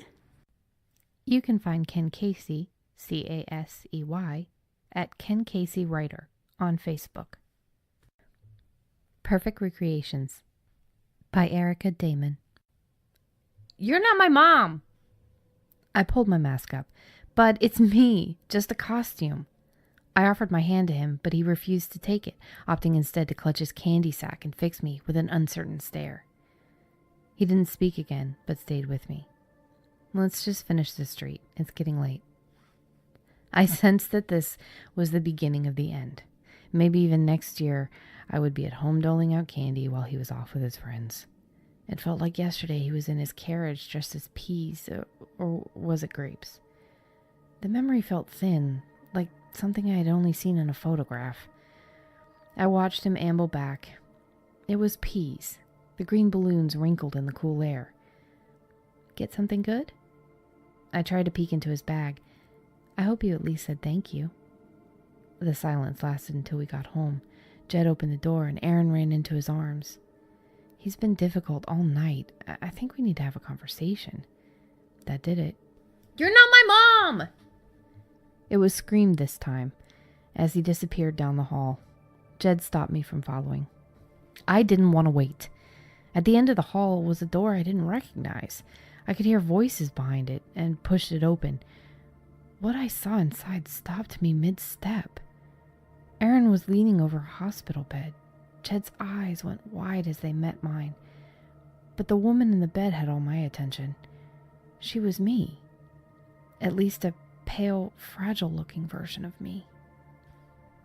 You can find Ken Casey, Casey, at Ken Casey Writer on Facebook. Perfect Recreations by Erica Damon. "You're not my mom!" I pulled my mask up. "But it's me, just a costume." I offered my hand to him, but he refused to take it, opting instead to clutch his candy sack and fix me with an uncertain stare. He didn't speak again, but stayed with me. "Let's just finish this street. It's getting late." I sensed that this was the beginning of the end. Maybe even next year, I would be at home doling out candy while he was off with his friends. It felt like yesterday he was in his carriage dressed as peas, or was it grapes? The memory felt thin, like something I had only seen in a photograph. I watched him amble back. It was peas, the green balloons wrinkled in the cool air. "Get something good?" I tried to peek into his bag. "I hope you at least said thank you." The silence lasted until we got home. Jed opened the door and Aaron ran into his arms. "He's been difficult all night. I think we need to have a conversation." That did it. "You're not my mom!" It was screamed this time, as he disappeared down the hall. Jed stopped me from following. I didn't want to wait. At the end of the hall was a door I didn't recognize. I could hear voices behind it and pushed it open. What I saw inside stopped me mid-step. Aaron was leaning over a hospital bed. Jed's eyes went wide as they met mine. But the woman in the bed had all my attention. She was me. At least a pale, fragile-looking version of me.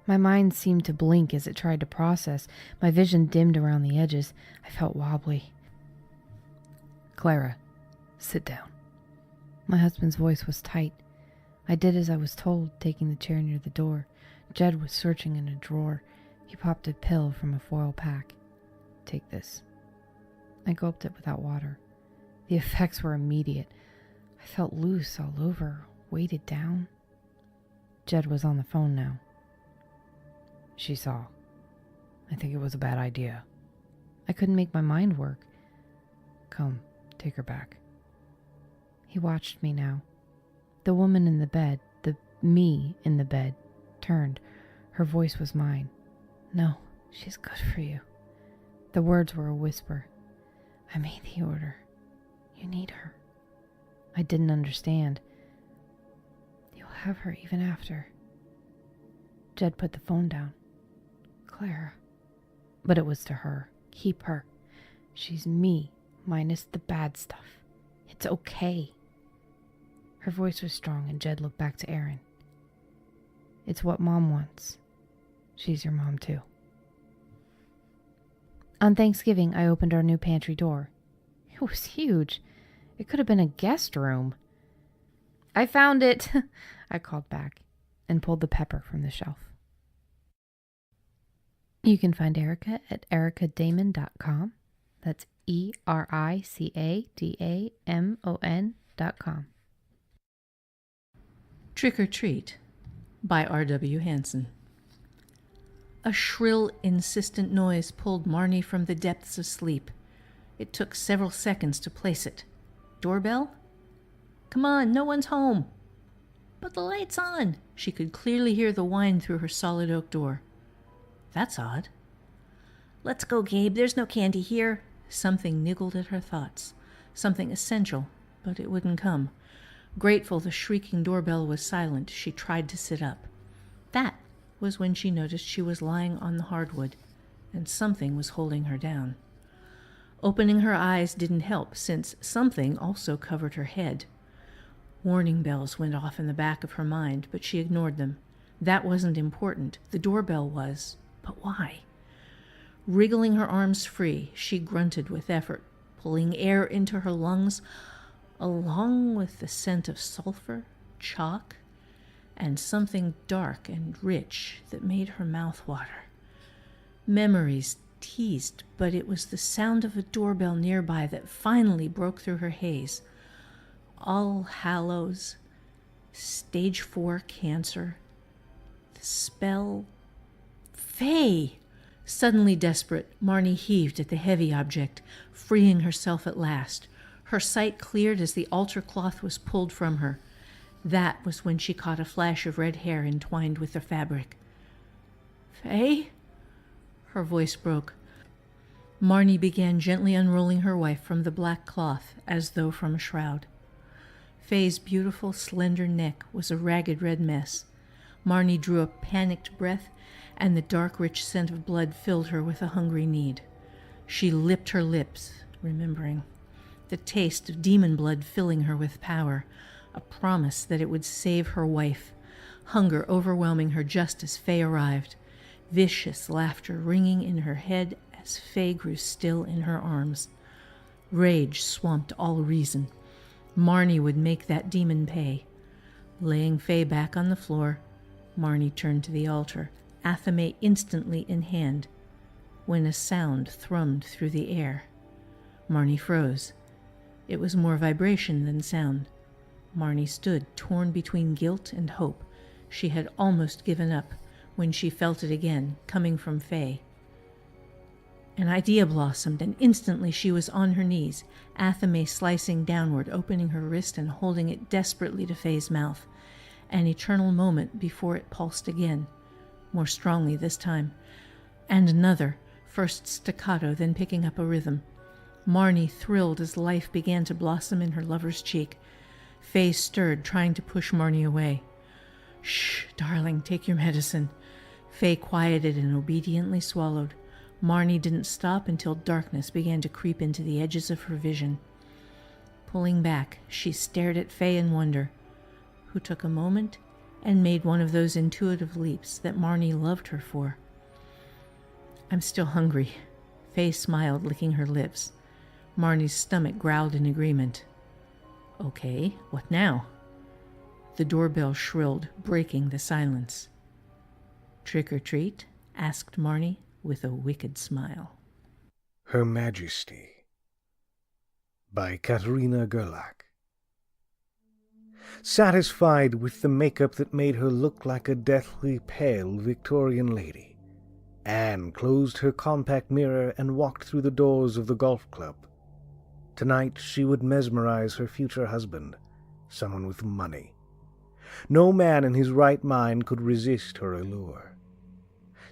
My mind seemed to blink as it tried to process. My vision dimmed around the edges. I felt wobbly. "Clara, sit down." My husband's voice was tight. I did as I was told, taking the chair near the door. Jed was searching in a drawer. He popped a pill from a foil pack. "Take this." I gulped it without water. The effects were immediate. I felt loose all over, weighted down. Jed was on the phone now. "She saw. I think it was a bad idea." I couldn't make my mind work. "Come, take her back." He watched me now. The woman in the bed, the me in the bed, turned. Her voice was mine. No, she's good for you. The words were a whisper. I made the order. You need her. I didn't understand. You'll have her even after. Jed put the phone down. Clara. But it was to her. Keep her. She's me, minus the bad stuff. It's okay. Her voice was strong, and Jed looked back to Aaron. It's what Mom wants. She's your mom, too. On Thanksgiving, I opened our new pantry door. It was huge. It could have been a guest room. I found it, I called back, and pulled the pepper from the shelf. You can find Erica at ericadamon.com. That's ERICADAMON.com.
Trick or Treat by R.W. Hansen. A shrill, insistent noise pulled Marnie from the depths of sleep. It took several seconds to place it. Doorbell? Come on, no one's home. But the light's on. She could clearly hear the whine through her solid oak door. That's odd. Let's go, Gabe. There's no candy here. Something niggled at her thoughts. Something essential, but it wouldn't come. Grateful the shrieking doorbell was silent, she tried to sit up. That was when she noticed she was lying on the hardwood, and something was holding her down. Opening her eyes didn't help, since something also covered her head. Warning bells went off in the back of her mind, but she ignored them. That wasn't important. The doorbell was. But why? Wriggling her arms free, she grunted with effort, pulling air into her lungs, along with the scent of sulfur, chalk, and something dark and rich that made her mouth water. Memories teased, but it was the sound of a doorbell nearby that finally broke through her haze. All Hallows, stage 4 cancer, the spell. Faye! Suddenly desperate, Marnie heaved at the heavy object, freeing herself at last. Her sight cleared as the altar cloth was pulled from her. That was when she caught a flash of red hair entwined with the fabric. Faye? Her voice broke. Marnie began gently unrolling her wife from the black cloth, as though from a shroud. Faye's beautiful, slender neck was a ragged red mess. Marnie drew a panicked breath, and the dark, rich scent of blood filled her with a hungry need. She lipped her lips, remembering. The taste of demon blood filling her with power, a promise that it would save her wife. Hunger overwhelming her just as Faye arrived. Vicious laughter ringing in her head as Faye grew still in her arms. Rage swamped all reason. Marnie would make that demon pay. Laying Faye back on the floor, Marnie turned to the altar, athame instantly in hand, when a sound thrummed through the air. Marnie froze. It was more vibration than sound. Marnie stood, torn between guilt and hope. She had almost given up when she felt it again, coming from Faye. An idea blossomed, and instantly she was on her knees, athame slicing downward, opening her wrist and holding it desperately to Faye's mouth. An eternal moment before it pulsed again, more strongly this time. And another, first staccato, then picking up a rhythm. Marnie thrilled as life began to blossom in her lover's cheek. Faye stirred, trying to push Marnie away. Shh, darling, take your medicine. Faye quieted and obediently swallowed. Marnie didn't stop until darkness began to creep into the edges of her vision. Pulling back, she stared at Faye in wonder, who took a moment and made one of those intuitive leaps that Marnie loved her for. I'm still hungry. Faye smiled, licking her lips. Marnie's stomach growled in agreement. Okay, what now? The doorbell shrilled, breaking the silence. Trick or treat? Asked Marnie with a wicked smile.
Her Majesty by Katerina Gerlach. Satisfied with the makeup that made her look like a deathly pale Victorian lady, Anne closed her compact mirror and walked through the doors of the golf club. Tonight she would mesmerize her future husband, someone with money. No man in his right mind could resist her allure.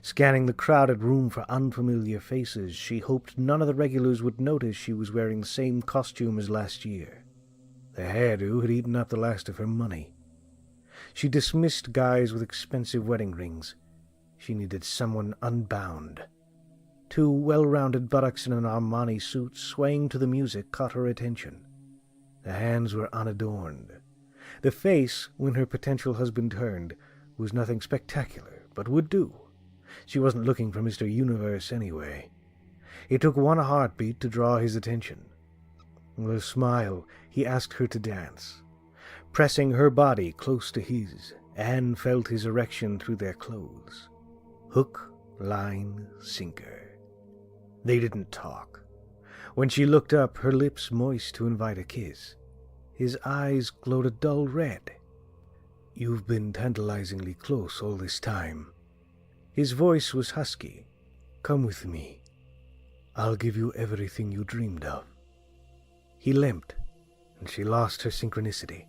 Scanning the crowded room for unfamiliar faces, she hoped none of the regulars would notice she was wearing the same costume as last year. The hairdo had eaten up the last of her money. She dismissed guys with expensive wedding rings. She needed someone unbound. Two well-rounded buttocks in an Armani suit swaying to the music caught her attention. The hands were unadorned. The face, when her potential husband turned, was nothing spectacular, but would do. She wasn't looking for Mr. Universe anyway. It took one heartbeat to draw his attention. With a smile, he asked her to dance. Pressing her body close to his, Anne felt his erection through their clothes. Hook, line, sinker. They didn't talk. When she looked up, her lips moist to invite a kiss. His eyes glowed a dull red. "You've been tantalizingly close all this time." His voice was husky. "Come with me. I'll give you everything you dreamed of." He limped, and she lost her synchronicity.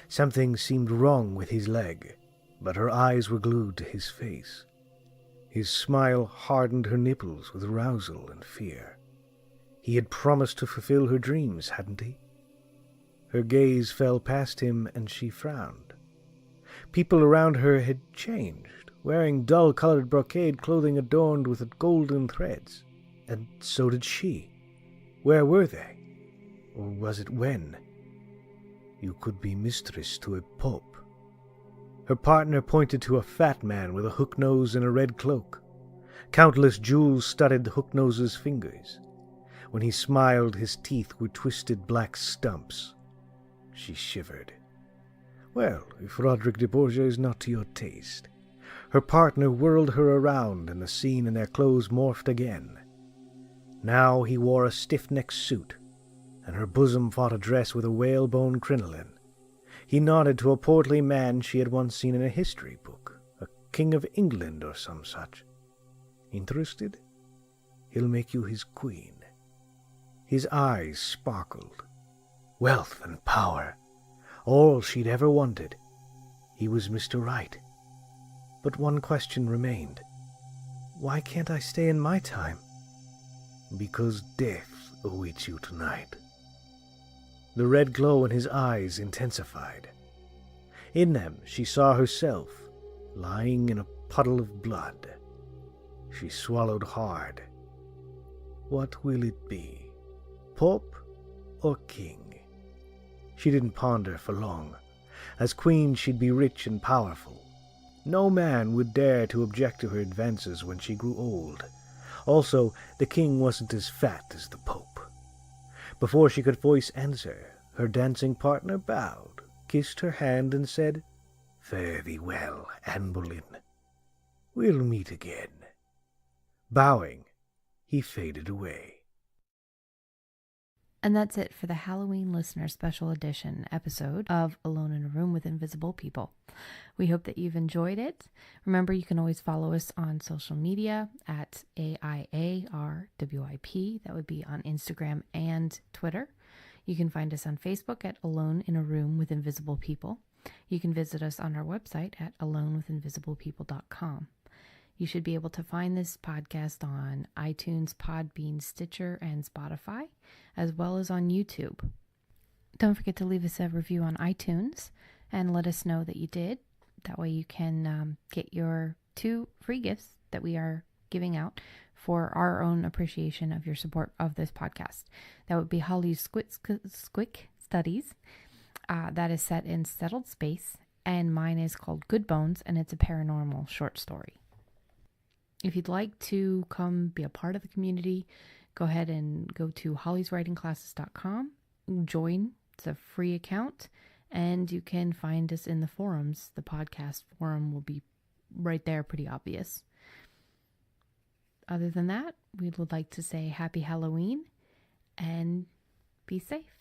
Something seemed wrong with his leg, but her eyes were glued to his face. His smile hardened her nipples with arousal and fear. He had promised to fulfill her dreams, hadn't he? Her gaze fell past him, and she frowned. People around her had changed, wearing dull-colored brocade clothing adorned with golden threads. And so did she. Where were they? Or was it when? You could be mistress to a pope. Her partner pointed to a fat man with a hook nose and a red cloak. Countless jewels studded the hook nose's fingers. When he smiled, his teeth were twisted black stumps. She shivered. Well, if Roderick de Borgia is not to your taste. Her partner whirled her around, and the scene and their clothes morphed again. Now he wore a stiff-necked suit, and her bosom fought a dress with a whalebone crinoline. He nodded to a portly man she had once seen in a history book, a king of England or some such. Interested? He'll make you his queen. His eyes sparkled. Wealth and power, all she'd ever wanted. He was Mr. Right. But one question remained. Why can't I stay in my time? Because death awaits you tonight. The red glow in his eyes intensified. In them she saw herself, lying in a puddle of blood. She swallowed hard. What will it be? Pope or king? She didn't ponder for long. As queen, she'd be rich and powerful. No man would dare to object to her advances when she grew old. Also, the king wasn't as fat as the pope. Before she could voice answer, her dancing partner bowed, kissed her hand, and said, "Fare thee well, Anne Boleyn. We'll meet again." Bowing, he faded away.
And that's it for the Halloween Listener Special Edition episode of Alone in a Room with Invisible People. We hope that you've enjoyed it. Remember, you can always follow us on social media at AIARWIP. That would be on Instagram and Twitter. You can find us on Facebook at Alone in a Room with Invisible People. You can visit us on our website at alonewithinvisiblepeople.com. You should be able to find this podcast on iTunes, Podbean, Stitcher, and Spotify, as well as on YouTube. Don't forget to leave us a review on iTunes and let us know that you did. That way you can get your 2 free gifts that we are giving out for our own appreciation of your support of this podcast. That would be Holly's Squick Studies. That is set in settled space, and mine is called Good Bones, and it's a paranormal short story. If you'd like to come be a part of the community, go ahead and go to hollyswritingclasses.com, join. It's a free account, and you can find us in the forums. The podcast forum will be right there, pretty obvious. Other than that, we would like to say happy Halloween and be safe.